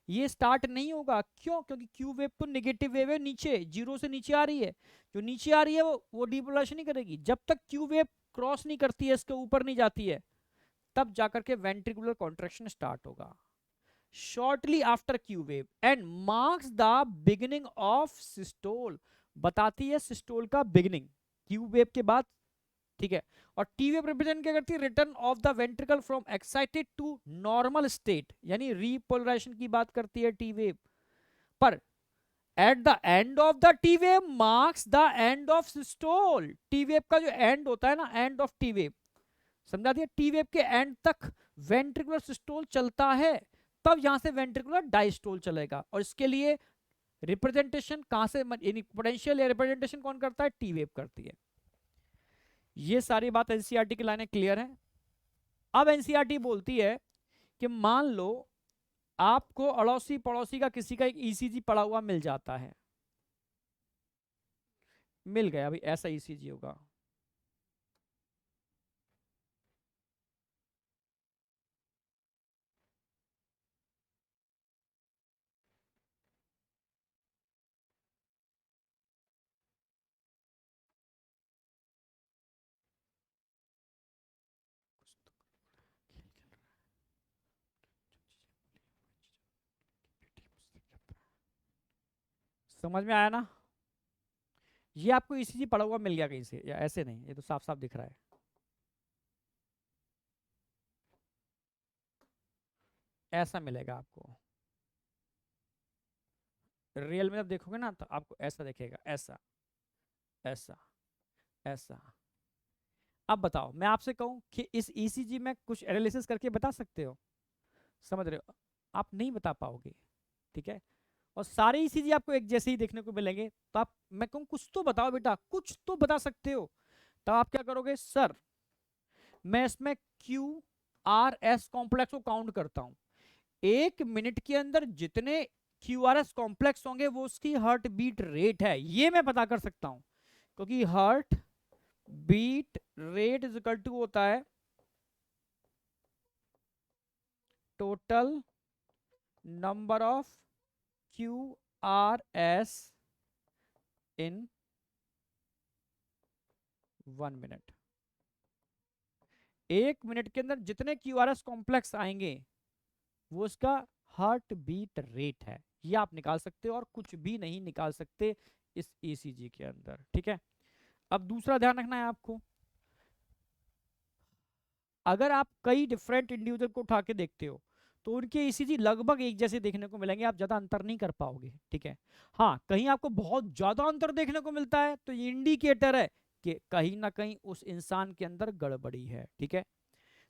ये स्टार्ट नहीं होगा। क्यों? क्योंकि क्यू वेव तो नेगेटिव वेव है, नीचे जीरो से नीचे आ रही है। जो नीचे आ रही है वो डीपोलराइजेशन नहीं करेगी। जब तक क्यू वेव क्रॉस नहीं करती है, इसके ऊपर नहीं जाती है, तब जाकर के वेंट्रिकुलर कॉन्ट्रैक्शन स्टार्ट होगा shortly after Q wave and marks the beginning of systole. बताती है सिस्टोल का बिगिनिंग क्यू वेव के बाद। ठीक है, और टी वेव रिप्रेजेंट क्या करती है? Return of the ventricle from excited to normal state, यानी रीपोलराइजेशन की बात करती है टी वेव। पर at the end of the T wave marks the end of systole. T wave का जो एंड होता है ना, एंड ऑफ टी वेव, समझा दिया? टी वेव के एंड तक वेंट्रिकुलर सिस्टोल चलता है, तब यहां से वेंट्रिकुलर डायस्टोल चलेगा। और इसके लिए रिप्रेजेंटेशन कहां से, यानी पोटेंशियल या रिप्रेजेंटेशन कौन करता है? टी वेव करती है। ये सारी बात एनसीईआरटी की लाइनें क्लियर है। अब एनसीईआरटी बोलती है कि मान लो आपको अड़ोसी पड़ोसी का किसी का एक ईसीजी पड़ा हुआ मिल जाता है, मिल गया भाई, ऐसा ईसीजी होगा। समझ में आया ना? ये आपको ईसीजी पड़ा हुआ मिल गया कहीं से, या ऐसे नहीं, ये तो साफ साफ दिख रहा है, ऐसा मिलेगा आपको। रियल में जब देखोगे ना तो आपको ऐसा दिखेगा, ऐसा ऐसा ऐसा। अब बताओ, मैं आपसे कहूं कि इस ईसीजी में कुछ एनालिसिस करके बता सकते हो? समझ रहे हो? आप नहीं बता पाओगे, ठीक है। और सारे ईसीजी आपको एक जैसे ही देखने को मिलेंगे, तो आप, मैं कहूँ कुछ तो बताओ बेटा, कुछ तो बता सकते हो। तो आप क्या करोगे, सर मैं इसमें क्यू आर एस कॉम्प्लेक्स को काउंट करता हूं, 1 मिनट के अंदर जितने क्यू आर एस कॉम्प्लेक्स होंगे वो उसकी हार्ट बीट रेट है, ये मैं पता कर सकता हूं। क्योंकि heart beat rate is equal to होता है total number of Q R S in 1 minute. 1 minute के अंदर जितने क्यू आर एस कॉम्प्लेक्स आएंगे वो उसका हार्ट बीट रेट है, ये आप निकाल सकते हो और कुछ भी नहीं निकाल सकते इस ईसीजी के अंदर, ठीक है। अब दूसरा ध्यान रखना है आपको, अगर आप कई डिफरेंट इंडिविजुअल को उठा के देखते हो तो उनके ईसीजी लगभग एक जैसे देखने को मिलेंगे, आप ज्यादा अंतर नहीं कर पाओगे, ठीक है। हाँ, कहीं आपको बहुत ज्यादा अंतर देखने को मिलता है तो ये इंडिकेटर है कि कहीं ना कहीं उस इंसान के अंदर गड़बड़ी है, ठीक है।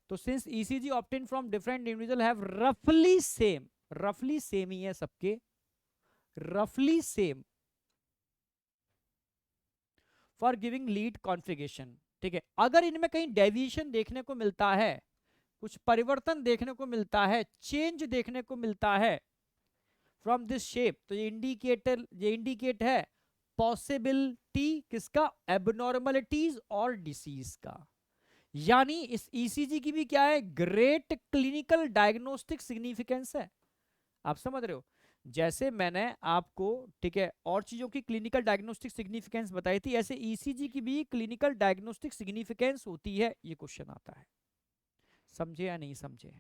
तो since ECG obtain from different individual have रफली सेम ही है सबके, रफली same for giving lead configuration, ठीक है। अगर इनमें कहीं डेविएशन देखने को मिलता है, कुछ परिवर्तन देखने को मिलता है, चेंज देखने को मिलता है फ्रॉम दिस शेप, तो ये इंडिकेट है पॉसिबिलिटी किसका, एबनॉर्मलिटीज और डिसीज का। यानी इस ईसीजी की भी क्या है, ग्रेट क्लिनिकल डायग्नोस्टिक सिग्निफिकेंस है। आप समझ रहे हो? जैसे मैंने आपको, ठीक है, और चीजों की क्लिनिकल डायग्नोस्टिक सिग्निफिकेंस बताई थी, ऐसे ईसीजी की भी क्लिनिकल डायग्नोस्टिक सिग्निफिकेंस होती है, ये क्वेश्चन आता है। समझे या नहीं समझे?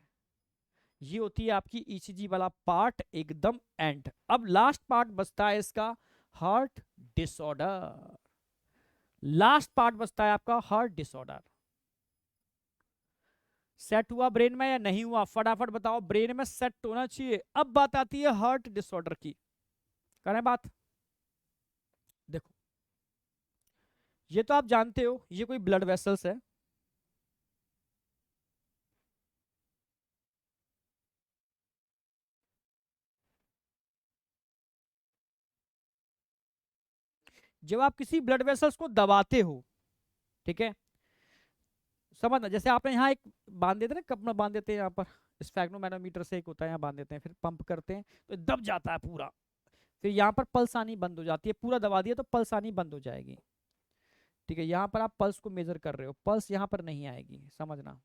ये होती है आपकी ईसीजी वाला पार्ट एकदम एंड। अब लास्ट पार्ट बचता है इसका हार्ट डिसऑर्डर, लास्ट पार्ट बचता है आपका हार्ट डिसऑर्डर। सेट हुआ ब्रेन में या नहीं हुआ, फटाफट बताओ, ब्रेन में सेट होना चाहिए। अब बात आती है हार्ट डिसऑर्डर की, करें बात। देखो, ये तो आप जानते हो ये कोई ब्लड वेसल्स है, जब आप किसी ब्लड वेसल्स को दबाते हो, ठीक है, समझना, जैसे आपने यहाँ एक बांध देते ना, कपड़ा बांध देते हैं यहाँ पर, स्फैग्नोमैनोमीटर से एक होता है, यहाँ बांध देते हैं, फिर पंप करते हैं तो दब जाता है पूरा, फिर यहाँ पर पल्स आनी बंद हो जाती है, पूरा दबा दिया तो पल्स आनी बंद हो जाएगी, ठीक है। यहाँ पर आप पल्स को मेजर कर रहे हो, पल्स यहाँ पर नहीं आएगी, समझना।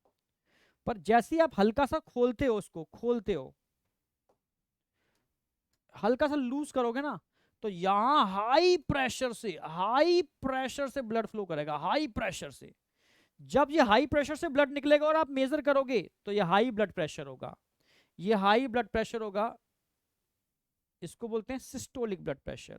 पर जैसे ही आप हल्का सा खोलते हो, उसको खोलते हो, हल्का सा लूज करोगे ना, तो यहां हाई प्रेशर से ब्लड फ्लो करेगा, हाई प्रेशर से। जब ये हाई प्रेशर से ब्लड निकलेगा और आप मेजर करोगे तो ये हाई ब्लड प्रेशर होगा, ये हाई ब्लड प्रेशर होगा, इसको बोलते हैं सिस्टोलिक ब्लड प्रेशर।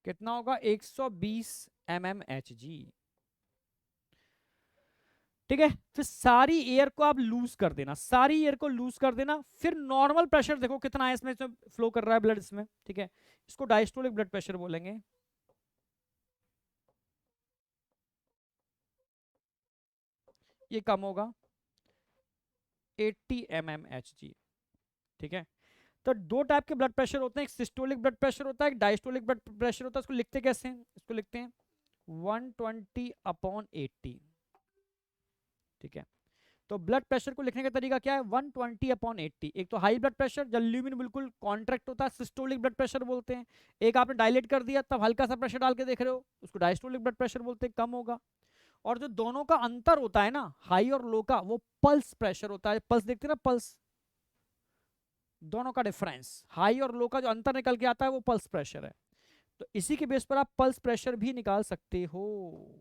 कितना होगा, 120 mmHg, ठीक है। फिर सारी एयर को आप लूज कर देना, सारी एयर को लूज कर देना, फिर नॉर्मल प्रेशर देखो कितना है इसमें फ्लो कर रहा है ब्लड इसमें, ठीक है। इसको डायस्टोलिक ब्लड प्रेशर बोलेंगे। ये कम होगा 80 mmHg, ठीक है। तो दो टाइप के ब्लड प्रेशर होते हैं, एक सिस्टोलिक ब्लड प्रेशर होता है, एक डायस्टोलिक ब्लड प्रेशर होता है। इसको लिखते कैसे हैं, इसको लिखते हैं 120/80, ठीक है। तो ब्लड प्रेशर को लिखने का तरीका क्या है, 120/80। एक तो हाई ब्लड प्रेशर जब ल्यूमिन बिल्कुल कॉन्ट्रैक्ट होता है, सिस्टोलिक ब्लड प्रेशर बोलते हैं। एक आपने डायलेट कर दिया तब हल्का सा प्रेशर डाल के देख रहे हो, उसको डायस्टोलिक ब्लड प्रेशर बोलते हैं, कम होगा। और जो दोनों का अंतर होता है ना, हाई और लो का, वो पल्स प्रेशर होता है। पल्स देखते हैं ना, पल्स, दोनों का डिफरेंस, हाई और लो का जो अंतर निकल के आता है वो पल्स प्रेशर है। तो इसी के बेस पर आप पल्स प्रेशर भी निकाल सकते हो।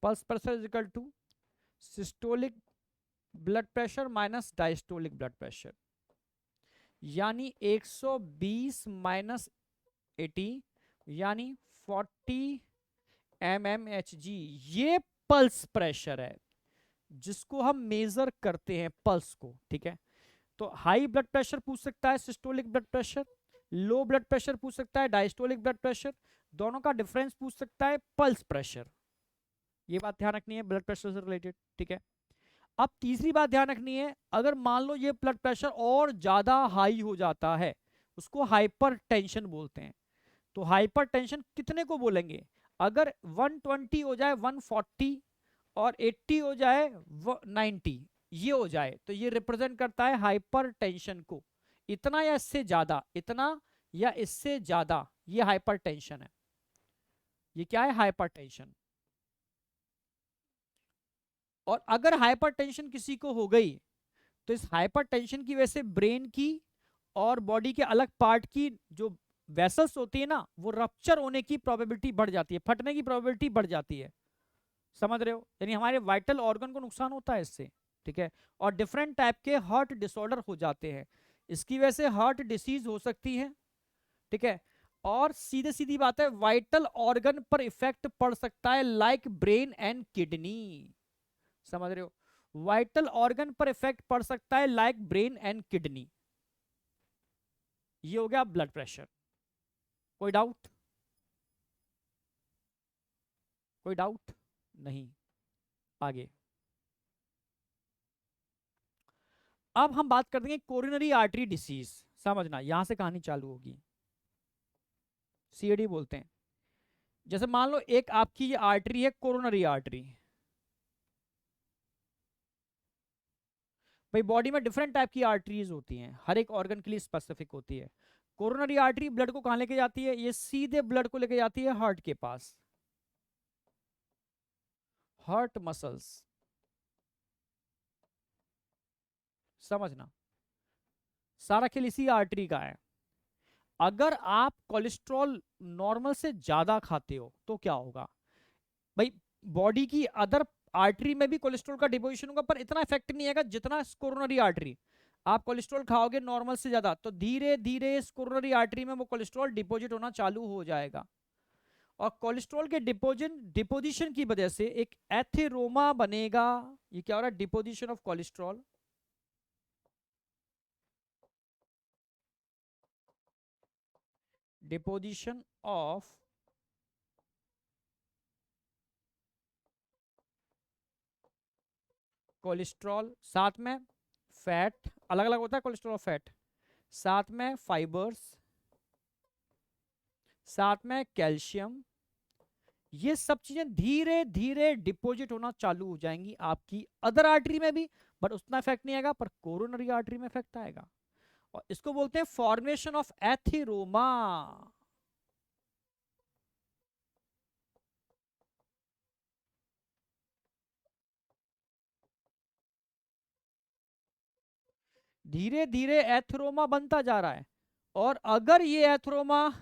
Pulse pressure is equal to systolic blood pressure minus diastolic blood pressure. यानी 120 माइनस 80 यानी 40 mmHg। ये पल्स प्रेशर है जिसको हम मेजर करते हैं, पल्स को। ठीक है, तो हाई ब्लड प्रेशर पूछ सकता है, systolic blood pressure, low blood pressure पूछ सकता है, डायस्टोलिक ब्लड प्रेशर, दोनों का डिफरेंस पूछ सकता है, पल्स प्रेशर। ये बात ध्यान रखनी है ब्लड प्रेशर से रिलेटेड। ठीक है, अब तीसरी बात ध्यान रखनी है, अगर मान लो ये ब्लड प्रेशर और ज्यादा हाई हो जाता है, उसको हाइपर टेंशन बोलते हैं। तो हाइपर टेंशन कितने को बोलेंगे? अगर 120 हो जाए, 140 और 80 हो जाए, 90 ये हो जाए, तो ये रिप्रेजेंट करता है हाइपर टेंशन को। इतना या इससे ज्यादा, इतना या इससे ज्यादा, ये हाइपर टेंशन है। ये क्या है? Hyper tension. और अगर हाइपरटेंशन किसी को हो गई, तो इस हाइपरटेंशन की वजह से ब्रेन की और बॉडी के अलग पार्ट की जो वेसल्स होती है ना, वो रप्चर होने की प्रोबेबिलिटी बढ़ जाती है, फटने की प्रोबेबिलिटी बढ़ जाती है। समझ रहे हो? यानी हमारे वाइटल ऑर्गन को नुकसान होता है इससे। ठीक है, और डिफरेंट टाइप के हार्ट डिसऑर्डर हो जाते हैं, इसकी वजह से हार्ट डिसीज हो सकती है। ठीक है, और सीधे सीधी बात है, वाइटल ऑर्गन पर इफेक्ट पड़ सकता है, लाइक ब्रेन एंड किडनी। समझ रहे हो? वाइटल ऑर्गन पर इफेक्ट पड़ सकता है, लाइक ब्रेन एंड किडनी। ये हो गया ब्लड प्रेशर। कोई डाउट? कोई डाउट नहीं? आगे अब हम बात कर देंगे कोरोनरी आर्टरी डिसीज। समझना, यहां से कहानी चालू होगी। सीएडी बोलते हैं। जैसे मान लो एक आपकी ये आर्टरी है, कोरोनरी आर्टरी। भाई बॉडी में डिफरेंट टाइप की आर्टरीज होती हैं, हर एक ऑर्गन के लिए स्पेसिफिक होती है। कोरोनरी आर्टरी ब्लड को कहां लेके जाती है? ये सीधे ब्लड को लेके जाती है हार्ट के पास, हार्ट मसल्स। समझना, सारा खेल इसी आर्टरी का है। अगर आप कोलेस्ट्रॉल नॉर्मल से ज्यादा खाते हो तो क्या होगा भाई? बॉडी की अदर आर्टरी में भी कोलेस्ट्रॉल का डिपोजिशन होगा, पर इतना इफेक्ट नहीं आएगा जितना कोरोनरी आर्टरी। आप कोलेस्ट्रॉल खाओगे नॉर्मल से ज्यादा, तो धीरे धीरे इस कोरोनरी आर्टरी में वो कोलेस्ट्रॉल डिपोजिट होना चालू हो जाएगा। और कोलेस्ट्रॉल के डिपोजिशन की वजह से एक एथेरोमा बनेगा। ये क्या हो रहा है? Deposition of cholesterol. Deposition of cholesterol, साथ में फैट, अलग अलग होता है कोलेस्ट्रॉल और फैट, साथ में फाइबर्स, साथ में कैल्शियम। ये सब चीजें धीरे धीरे डिपॉजिट होना चालू हो जाएंगी आपकी अदर आर्टरी में भी, बट उतना इफेक्ट नहीं आएगा, पर कोरोनरी आर्टरी में इफेक्ट आएगा। और इसको बोलते हैं फॉर्मेशन ऑफ एथेरोमा। धीरे धीरे एथेरोमा बनता जा रहा है, और अगर ये एथेरोमा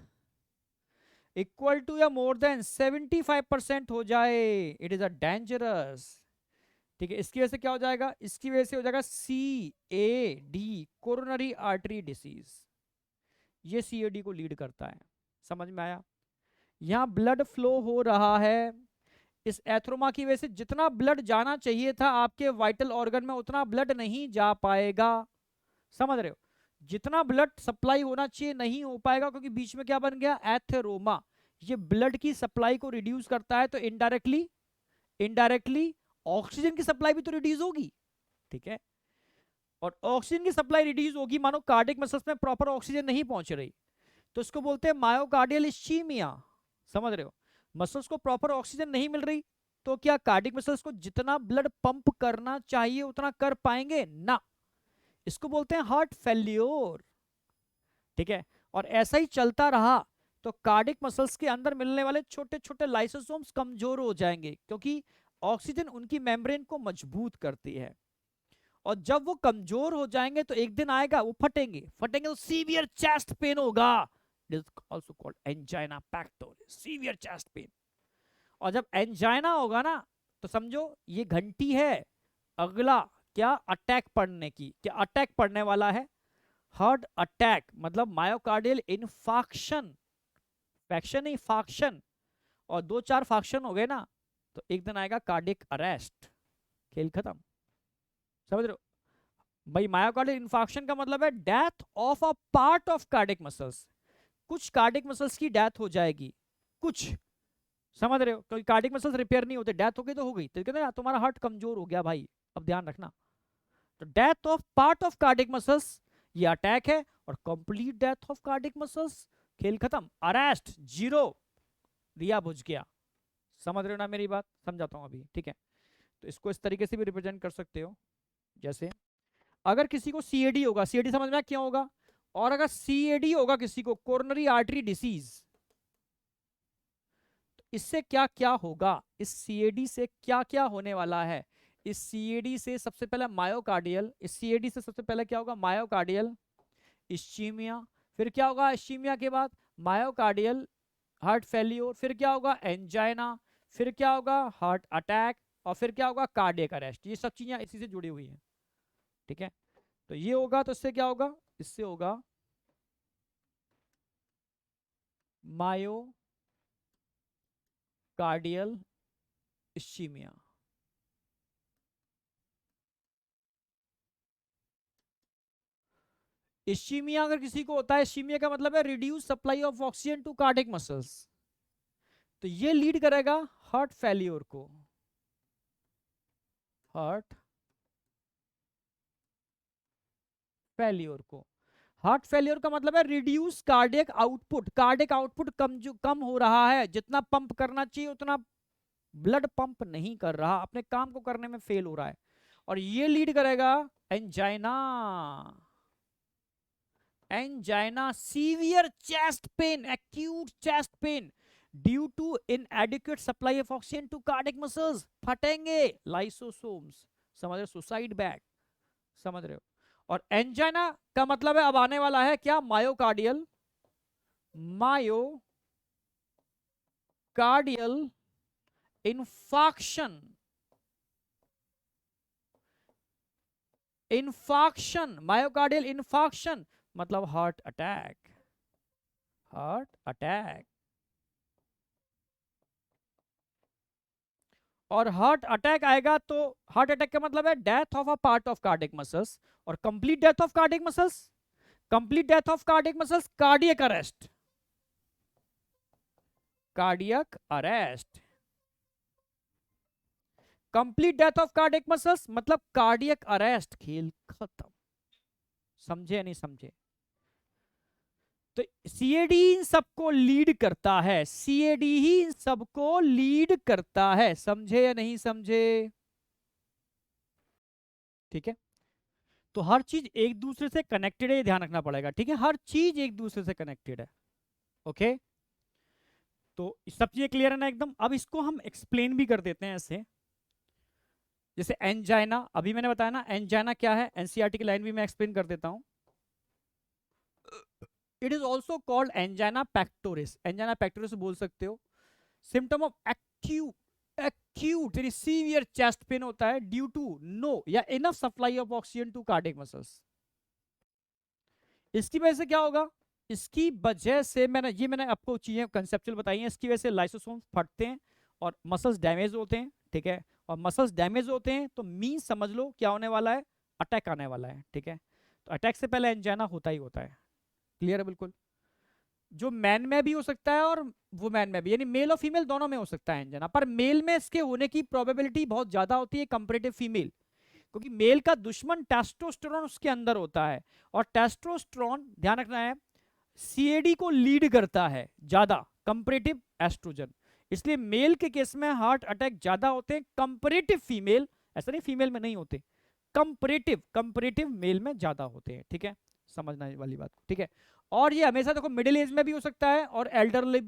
इक्वल टू या मोर देन 75% हो जाए, इट इज अ डेंजरस। ठीक है, इसकी वजह से क्या हो जाएगा? इसकी वजह से हो जाएगा CAD, कोरोनरी आर्टरी डिसीज। ये CAD को लीड करता है। समझ में आया? यहाँ ब्लड फ्लो हो रहा है, इस एथ्रोमा की वजह से जितना ब्लड जाना चाहिए था आपके वाइटल ऑर्गन में, उतना ब्लड नहीं जा पाएगा। समझ रहे हो? जितना ब्लड सप्लाई होना चाहिए नहीं हो पाएगा, क्योंकि बीच में क्या बन गया? एथेरोमा। ये ब्लड की सप्लाई को रिड्यूस करता है, तो इनडायरेक्टली इनडायरेक्टली ऑक्सीजन की सप्लाई भी तो रिड्यूस होगी। ठीक है, और ऑक्सीजन की सप्लाई रिड्यूस होगी, मानो कार्डियक मसल्स में प्रॉपर ऑक्सीजन नहीं पहुंच रही, तो इसको बोलते हैं मायोकार्डियल इस्चीमिया। समझ रहे हो? मसल्स को प्रॉपर ऑक्सीजन नहीं मिल रही, तो क्या कार्डियक मसल्स को जितना ब्लड पंप करना चाहिए उतना कर पाएंगे ना? इसको बोलते हैं हार्ट फेल्योर। ठीक है, और ऐसा ही चलता रहा तो कार्डियक मसल्स के अंदर मिलने वाले छोटे छोटे लाइसोसोम्स कमजोर हो जाएंगे, क्योंकि ऑक्सीजन उनकी मेम्ब्रेन को मजबूत करती है। और जब वो कमजोर हो जाएंगे तो एक दिन आएगा वो फटेंगे, फटेंगे तो सीवियर चेस्ट पेन होगा। It is also called angina pectoris, severe chest pen. और जब एंजाइना होगा ना, तो समझो ये घंटी है, अगला क्या? अटैक पड़ने की। क्या अटैक पड़ने वाला है? हार्ट अटैक मतलब मायोकार्डियल इन्फाक्शन, फैक्शन नहीं फाक्शन, और 2-4 फाक्शन हो गए ना तो एक दिन आएगा कार्डियक अरेस्ट, खेल खत्म। समझ रहे हो भाई? मायोकार्डियल इन्फाक्शन का मतलब है death of a part of cardiac muscles. कुछ कार्डियक मसल्स की डेथ हो जाएगी, कुछ, समझ रहे हो? क्योंकि कार्डियक मसल्स रिपेयर नहीं होते, डेथ हो गई तो हो गई, तो कहते हैं तुम्हारा हार्ट कमजोर हो गया भाई, अब ध्यान रखना। तो death of part of cardiac muscles ये अटैक है, और complete death of cardiac muscles खेल खत्म, अरेस्ट, जीरो, दिया बुझ गया। समझ रहे हो ना मेरी बात? समझाता हूं अभी, ठीक है? तो इसको इस तरीके से भी रिप्रेजेंट कर सकते हो, जैसे अगर किसी को सीएडी होगा, सीएडी समझ में क्यों होगा, और अगर सीएडी होगा किसी को, कोरोनरी आर्टरी डिसीज, तो इससे क्या क्या होगा, इस सीएडी से क्या क्या होने वाला है? इस सीएडी से सबसे पहले मायोकार्डियल, इस सीएडी से सबसे पहले क्या होगा, मायोकार्डियल इस्चीमिया, फिर क्या होगा इस्चीमिया के बाद मायोकार्डियल हार्ट फेल्योर, फिर क्या होगा एंजाइना, फिर क्या होगा हार्ट अटैक, और फिर क्या होगा कार्डियक अरेस्ट। ये सब चीजें इसी से जुड़ी हुई हैं, ठीक है? तो ये होगा तो इससे क्या होगा, इससे होगा मायोकार्डियल इस्चीमिया। इस्चीमिया अगर किसी को होता है, इस्चीमिया का मतलब है reduce supply of oxygen to cardiac muscles, तो ये लीड करेगा हार्ट फेल्योर को, हार्ट फेल्योर को। हार्ट फेल्योर का मतलब है reduce cardiac output, cardiac output कम, जो कम हो रहा है, जितना पंप करना चाहिए उतना ब्लड पंप नहीं कर रहा, अपने काम को करने में फेल हो रहा है, और ये लीड करेगा angina, angina, severe chest pain, acute chest pain due to inadequate supply of oxygen to cardiac muscles, फटेंगे लाइसोसोम्स, समझ रहे हो, सुसाइड बैग, समझ रहे हो? और एंजाइना का मतलब है अब आने वाला है क्या, myocardial, myocardial infarction, infarction, myocardial infarction मतलब हार्ट अटैक, हार्ट अटैक। और हार्ट अटैक आएगा तो हार्ट अटैक का मतलब है death of a part of cardiac muscles, और complete death of cardiac muscles, complete death of cardiac muscles cardiac arrest, cardiac arrest, complete death of cardiac muscles मतलब cardiac arrest, खेल खत्म। समझे नहीं समझे? तो सीएडी इन सबको लीड करता है, सीएडी ही इन सबको लीड करता है, समझे या नहीं समझे? ठीक है? तो हर चीज एक दूसरे से कनेक्टेड है, ध्यान रखना पड़ेगा, ठीक है? हर चीज एक दूसरे से कनेक्टेड है, ओके? तो सब चीजें क्लियर है ना एकदम? अब इसको हम एक्सप्लेन भी कर देते हैं ऐसे, जैसे एंजाइना, अभी मैंने बताया ना एंजाइना क्या है, एनसीईआरटी की लाइन भी मैं एक्सप्लेन कर देता हूं। It is also called angina pectoris, angina pectoris बोल सकते हो। सिम्टम ऑफ एक्यूट, एक्यूट यानी सीवियर चेस्ट पेन होता है ड्यू टू नो या enough supply of oxygen to cardiac muscles. इसकी वजह से क्या होगा, इसकी वजह से मैंने आपको चीजें कंसेप्चुअल बताई हैं, इसकी वजह से लाइसोसोम फटते हैं और मसल्स डैमेज होते हैं, ठीक है? और मसल्स डैमेज होते हैं तो मीन समझ लो क्या होने वाला है, अटैक आने वाला है, ठीक है? तो अटैक से पहले एंजाइना होता ही होता है, क्लियर है बिल्कुल? जो मैन में भी हो सकता है और वुमेन में भी, यानी मेल और फीमेल दोनों में हो सकता है एंजाइना, पर मेल में इसके होने की प्रोबेबिलिटी बहुत ज्यादा होती है कंपैरेटिव फीमेल, क्योंकि मेल का दुश्मन टेस्टोस्टेरोन उसके अंदर होता है, और टेस्टोस्टेरोन ध्यान रखना है सीएडी को लीड करता है ज्यादा कंपैरेटिव एस्ट्रोजन, इसलिए मेल के केस में हार्ट अटैक ज्यादा होते हैं कंपैरेटिव फीमेल, ऐसा नहीं फीमेल में नहीं होते, कंपैरेटिव, कंपैरेटिव मेल में ज्यादा होते हैं, ठीक है? समझना वाली बात, ठीक है? और ये हमेशा देखो मिडिल एज में भी हो सकता है और एल्डरली,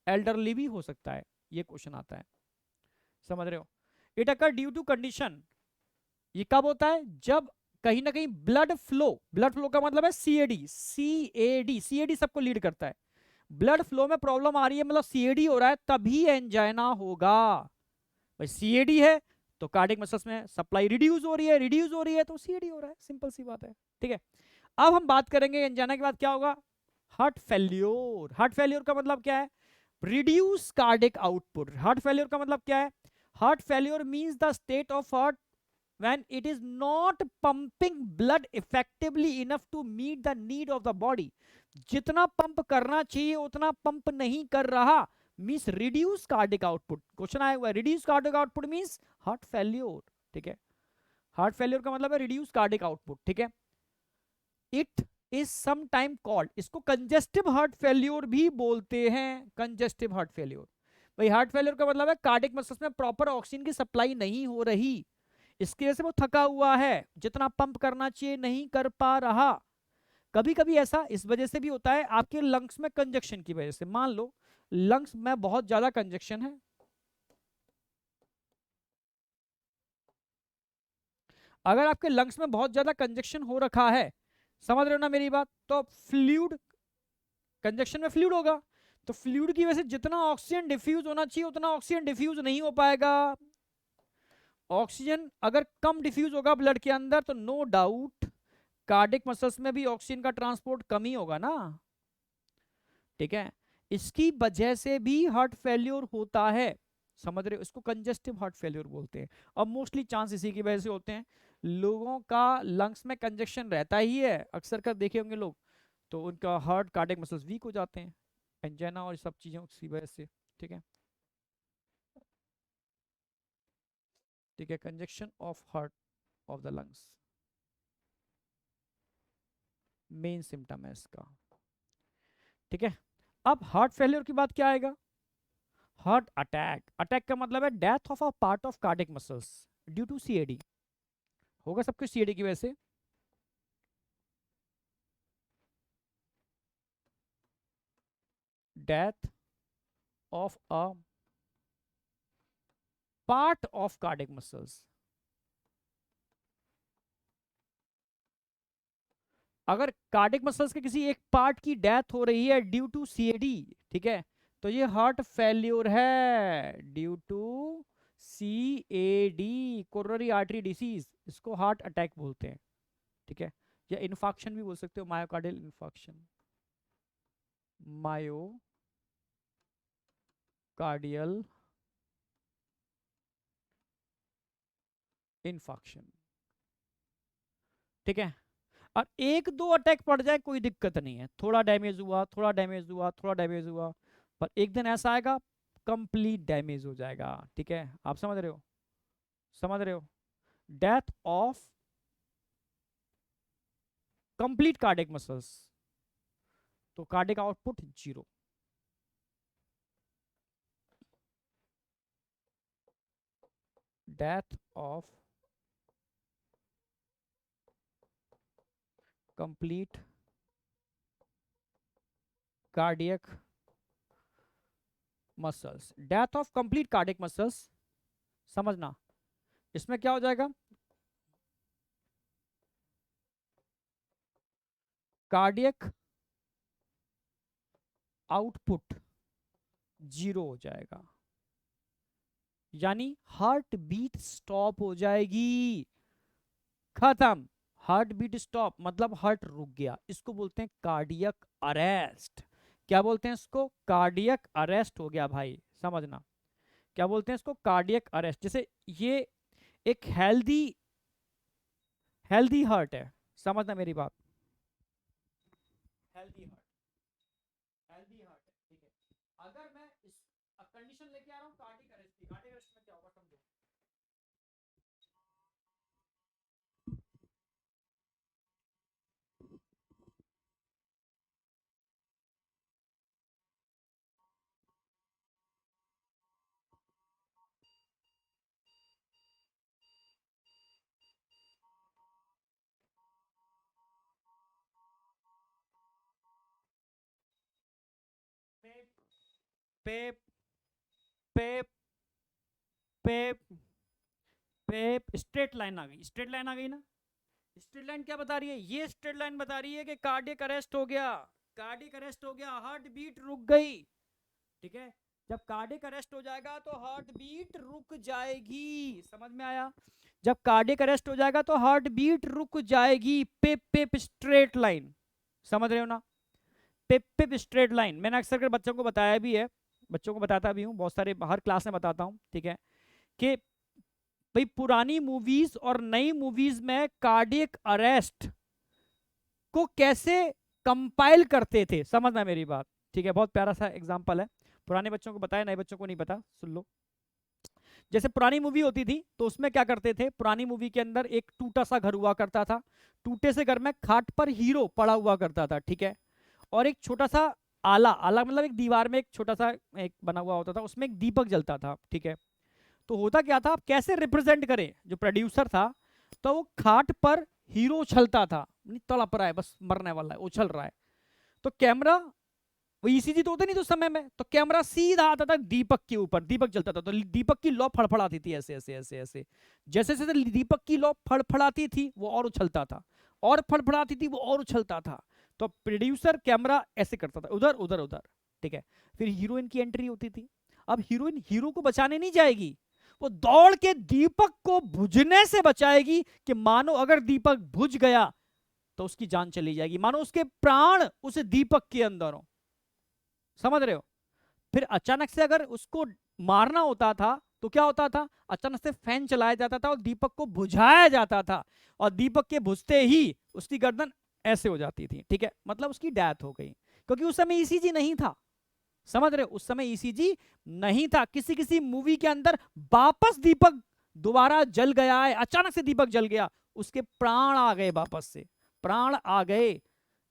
एल्डरली भी हो सकता है, ये क्वेश्चन आता है, समझ रहे हो? It occur due to condition, ये कब होता है, जब कहीं ना कहीं ब्लड फ्लो, ब्लड फ्लो का मतलब है सीएडी, सीएडी, सीएडी सबको लीड करता है, ब्लड फ्लो में प्रॉब्लम आ रही है मतलब सीएडी हो रहा है, तभी एंजाइना होगा। भाई सीएडी है तो कार्डियक मसल्स में सप्लाई रिड्यूस हो रही है, रिड्यूस हो रही है तो सीएडी हो रहा है, सिंपल सी बात है, ठीक है? अब हम बात करेंगे एंजाइना के बाद क्या होगा, हार्ट फेल्योर। हार्ट फेल्योर का मतलब क्या है, reduce cardiac output. Heart failure का मतलब क्या है, heart failure means the state of heart when it is not pumping blood effectively enough to meet the need of the body। जितना pump करना चाहिए उतना पंप नहीं कर रहा, means reduce cardiac output. Question आया हुआ है, reduce cardiac output means heart failure. ठीक है, हार्ट फेल्योर का मतलब है रिड्यूस कार्डिक आउटपुट। ठीक है, it is some time called, इसको कंजेस्टिव हार्ट फेल्योर भी बोलते हैं। कंजेस्टिव हार्ट फेल्योर, भाई हार्ट फेल्योर का मतलब है कार्डिक मसल्स में प्रॉपर ऑक्सीजन की सप्लाई नहीं हो रही, इसकी वजह से वो थका हुआ है, जितना पंप करना चाहिए नहीं कर पा रहा। कभी कभी ऐसा इस वजह से भी होता है, आपके लंग्स में कंजक्शन की वजह से। मान लो लंग्स में बहुत ज्यादा कंजक्शन है, अगर आपके लंग्स में बहुत ज्यादा कंजक्शन हो रखा है, समझ रहे हो ना मेरी बात, तो फ्लूइड, कंजक्शन में फ्लूइड होगा, तो फ्लूइड की वजह से जितना ऑक्सीजन डिफ्यूज होना चाहिए उतना ऑक्सीजन डिफ्यूज नहीं हो पाएगा। ऑक्सीजन अगर कम डिफ्यूज होगा ब्लड के अंदर तो नो डाउट कार्डिक मसल्स में भी ऑक्सीजन का ट्रांसपोर्ट कम ही होगा ना। ठीक है, इसकी वजह से भी हार्ट फेल्योर होता है, समझ रहे हो, इसको कंजेस्टिव हार्ट फेल्योर बोलते हैं। और मोस्टली चांस इसी की वजह से होते हैं, लोगों का लंग्स में कंजेक्शन रहता ही है, अक्सर कर देखे होंगे लोग, तो उनका हार्ट कार्डिक मसल्स वीक हो जाते हैं, एंजाइना और सब चीज़ों की वजह से। ठीक है, ठीक है, conjunction of heart of the lungs main symptom है इसका। ठीक है, अब हार्ट फेलियर की बात क्या आएगा, हार्ट अटैक। अटैक का मतलब है death of a part of cardiac muscles due to CAD. होगा सबके सीएडी की वजह से। Death of a part of cardiac muscles, अगर कार्डिक मसल्स के किसी एक पार्ट की डेथ हो रही है ड्यू टू सीएडी, ठीक है, तो ये हार्ट फेल्योर है due to CAD, coronary artery disease, इसको हार्ट अटैक बोलते हैं। ठीक है, या इन्फॉक्शन भी बोल सकते हो, मायोकार्डियल इन्फॉक्शन, मायोकार्डियल इन्फॉक्शन। ठीक है, और एक दो अटैक पड़ जाए कोई दिक्कत नहीं है, थोड़ा डैमेज हुआ, थोड़ा डैमेज हुआ, थोड़ा डैमेज हुआ, पर एक दिन ऐसा आएगा कंप्लीट डैमेज हो जाएगा। ठीक है, आप समझ रहे हो, समझ रहे हो, death of complete cardiac muscles, तो cardiac output zero. Death of complete cardiac muscles, death of complete cardiac muscles, समझना इसमें क्या हो जाएगा, कार्डियक आउटपुट जीरो हो जाएगा, यानी हार्ट बीट स्टॉप हो जाएगी, खत्म। हार्ट बीट स्टॉप मतलब हार्ट रुक गया, इसको बोलते हैं कार्डियक अरेस्ट। क्या बोलते हैं इसको, कार्डियक अरेस्ट हो गया भाई, समझना क्या बोलते हैं इसको, कार्डियक अरेस्ट। जैसे ये एक हेल्दी हेल्दी हार्ट है, समझना मेरी बात, हेल्दी हार्ट, हेल्दी हार्ट है। ठीक है, अगर मैं इस कंडीशन लेके आ रहा हूँ कार्डियक अरेस्ट की, कार्डियक अरेस्ट में क्या होगा समझो, पे पे पे पे पे स्ट्रेट लाइन आ गई, स्ट्रेट लाइन आ गई ना, स्ट्रेट लाइन क्या बता रही है, ये स्ट्रेट लाइन बता रही है कि कार्डियक अरेस्ट हो गया, कार्डियक अरेस्ट हो गया, हार्ट बीट रुक गई। ठीक है, जब कार्डियक अरेस्ट हो जाएगा तो हार्ट बीट रुक जाएगी, समझ में आया। जब कार्डियक अरेस्ट हो जाएगा तो हार्ट बीट रुक जाएगी, पिप पिप स्ट्रेट लाइन, समझ रहे हो ना, पिप पिप स्ट्रेट लाइन। मैंने अक्सर कर बच्चों को बताया भी है, बच्चों को बताता भी हूँ, बहुत सारे हर क्लास में बताता हूँ, ठीक है, कि भाई पुरानी मूवीज और नई मूवीज में कार्डियक अरेस्ट को कैसे कंपाइल करते थे, समझना मेरी बात, ठीक है, बहुत प्यारा सा एग्जांपल है, पुराने बच्चों को बताया, नए बच्चों को नहीं पता, सुन लो। जैसे पुरानी मूवी होती थी तो उसमें क्या करते थे, पुरानी मूवी के अंदर एक टूटा सा घर हुआ करता था, टूटे से घर में खाट पर हीरो पड़ा हुआ करता था, ठीक है, और एक छोटा सा आला, आला मतलब एक दीवार में एक छोटा सा एक बना हुआ होता था, उसमें एक दीपक जलता था, ठीक है। तो होता क्या था, आप कैसे रिप्रेजेंट करें, जो प्रोड्यूसर था तो वो खाट पर हीरो उछलता था, नहीं तड़प रहा है, बस मरने वाला है, उछल रहा है, तो कैमरा, वो ईसीजी तो होता नहीं तो उस समय में, तो कैमरा सीधा आता था दीपक के ऊपर, दीपक जलता था तो दीपक की लौ फड़फड़ाती थी, ऐसे ऐसे ऐसे ऐसे, जैसे जैसे दीपक की लौ फड़फड़ाती थी वो और उछलता था, और फड़फड़ाती थी वो और उछलता था, तो प्रोड्यूसर कैमरा ऐसे करता था, उधर उधर उधर, ठीक है। फिर हीरोइन की एंट्री होती थी, अब हीरोइन हीरो को बचाने नहीं जाएगी, वो दौड़ के दीपक को बुझने से बचाएगी, कि मानो अगर दीपक बुझ गया तो उसकी जान चली जाएगी, मानो उसके प्राण उस दीपक के अंदर हो, समझ रहे हो। फिर अचानक से अगर उसको मारना होता था तो क्या होता था, अचानक से फैन चलाया जाता था और दीपक को बुझाया जाता था, और दीपक के बुझते ही उसकी गर्दन ऐसे हो जाती थी, ठीक है, मतलब उसकी डेथ हो गई, क्योंकि उस समय ईसीजी नहीं था, समझ रहे हो, उस समय ईसीजी नहीं था। किसी किसी मूवी के अंदर वापस दीपक दोबारा जल गया है, अचानक से दीपक जल गया, उसके प्राण आ गए, वापस से प्राण आ गए,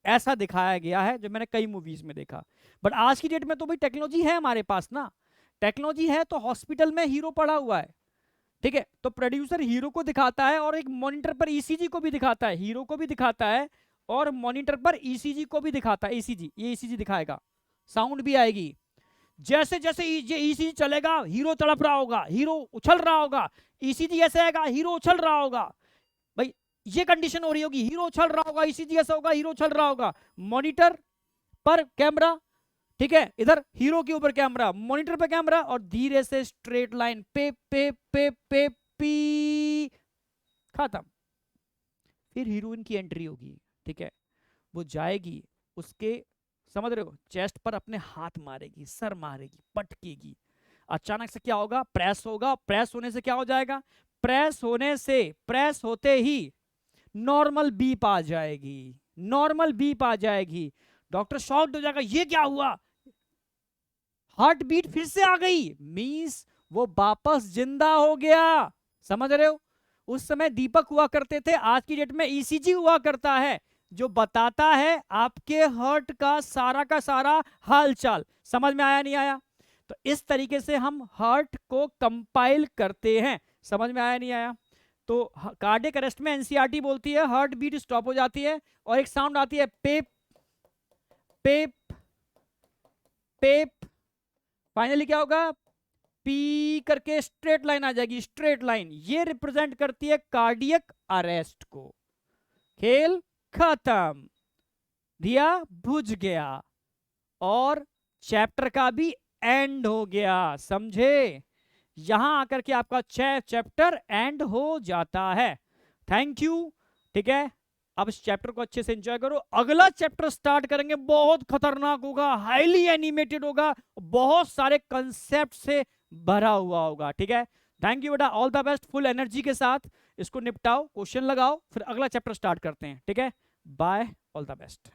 ऐसा दिखाया गया है, जो मैंने कई मूवीज में देखा। बट आज की डेट में तो भाई टेक्नोलॉजी है हमारे पास ना, टेक्नोलॉजी है, तो हॉस्पिटल में हीरो पड़ा हुआ है, ठीक है, तो प्रोड्यूसर हीरो को दिखाता है और एक मॉनिटर पर ईसीजी को भी दिखाता है, हीरो को भी दिखाता है और मॉनिटर पर ईसीजी को भी दिखाता है, ईसीजी, ये ईसीजी दिखाएगा, साउंड भी आएगी, जैसे जैसे ये ईसीजी चलेगा हीरो तड़प रहा होगा, हीरो उछल रहा होगा, ईसीजी ऐसे आएगा हीरो उछल रहा होगा, भाई ये कंडीशन हो रही होगी, हीरो उछल रहा होगा, ईसीजी ऐसा होगा, हीरो उछल रहा होगा, मॉनिटर पर कैमरा, ठीक है, इधर हीरो के ऊपर कैमरा, मॉनिटर पे कैमरा, और धीरे से स्ट्रेट लाइन पे पे पे पे पी, खत्म। फिर हीरोइन की एंट्री होगी, ठीक है, वो जाएगी उसके, समझ रहे हो, चेस्ट पर अपने हाथ मारेगी, सर मारेगी, पटकेगी, अचानक से क्या होगा, प्रेस होगा, प्रेस होने से क्या हो जाएगा, प्रेस होने से, प्रेस होते ही नॉर्मल बीप आ जाएगी, नॉर्मल बीप आ जाएगी, डॉक्टर शॉक्ड हो जाएगा, ये क्या हुआ, हार्ट बीट फिर से आ गई, मींस वो वापस जिंदा हो गया, समझ रहे हो। उस समय दीपक हुआ करते थे, आज की डेट में ईसीजी हुआ करता है, जो बताता है आपके हार्ट का सारा हालचाल, समझ में आया नहीं आया। तो इस तरीके से हम हार्ट को कंपाइल करते हैं, समझ में आया नहीं आया। तो कार्डियक अरेस्ट में एनसीईआरटी बोलती है हार्ट बीट स्टॉप हो जाती है और एक साउंड आती है पेप पेप पेप, फाइनली क्या होगा, पी करके स्ट्रेट लाइन आ जाएगी, स्ट्रेट लाइन, ये रिप्रेजेंट करती है कार्डियक अरेस्ट को। खेल खत्म, दिया बुझ गया और चैप्टर का भी एंड हो गया, समझे, यहां आकर के आपका चैप्टर एंड हो जाता है। थैंक यू, ठीक है, अब इस चैप्टर को अच्छे से एंजॉय करो, अगला चैप्टर स्टार्ट करेंगे, बहुत खतरनाक होगा, हाईली एनिमेटेड होगा, बहुत सारे कंसेप्ट से भरा हुआ होगा, ठीक है। थैंक यू बेटा, all the best, full energy के साथ इसको निपटाओ, क्वेश्चन लगाओ, फिर अगला चैप्टर स्टार्ट करते हैं, ठीक है, बाय, ऑल द बेस्ट।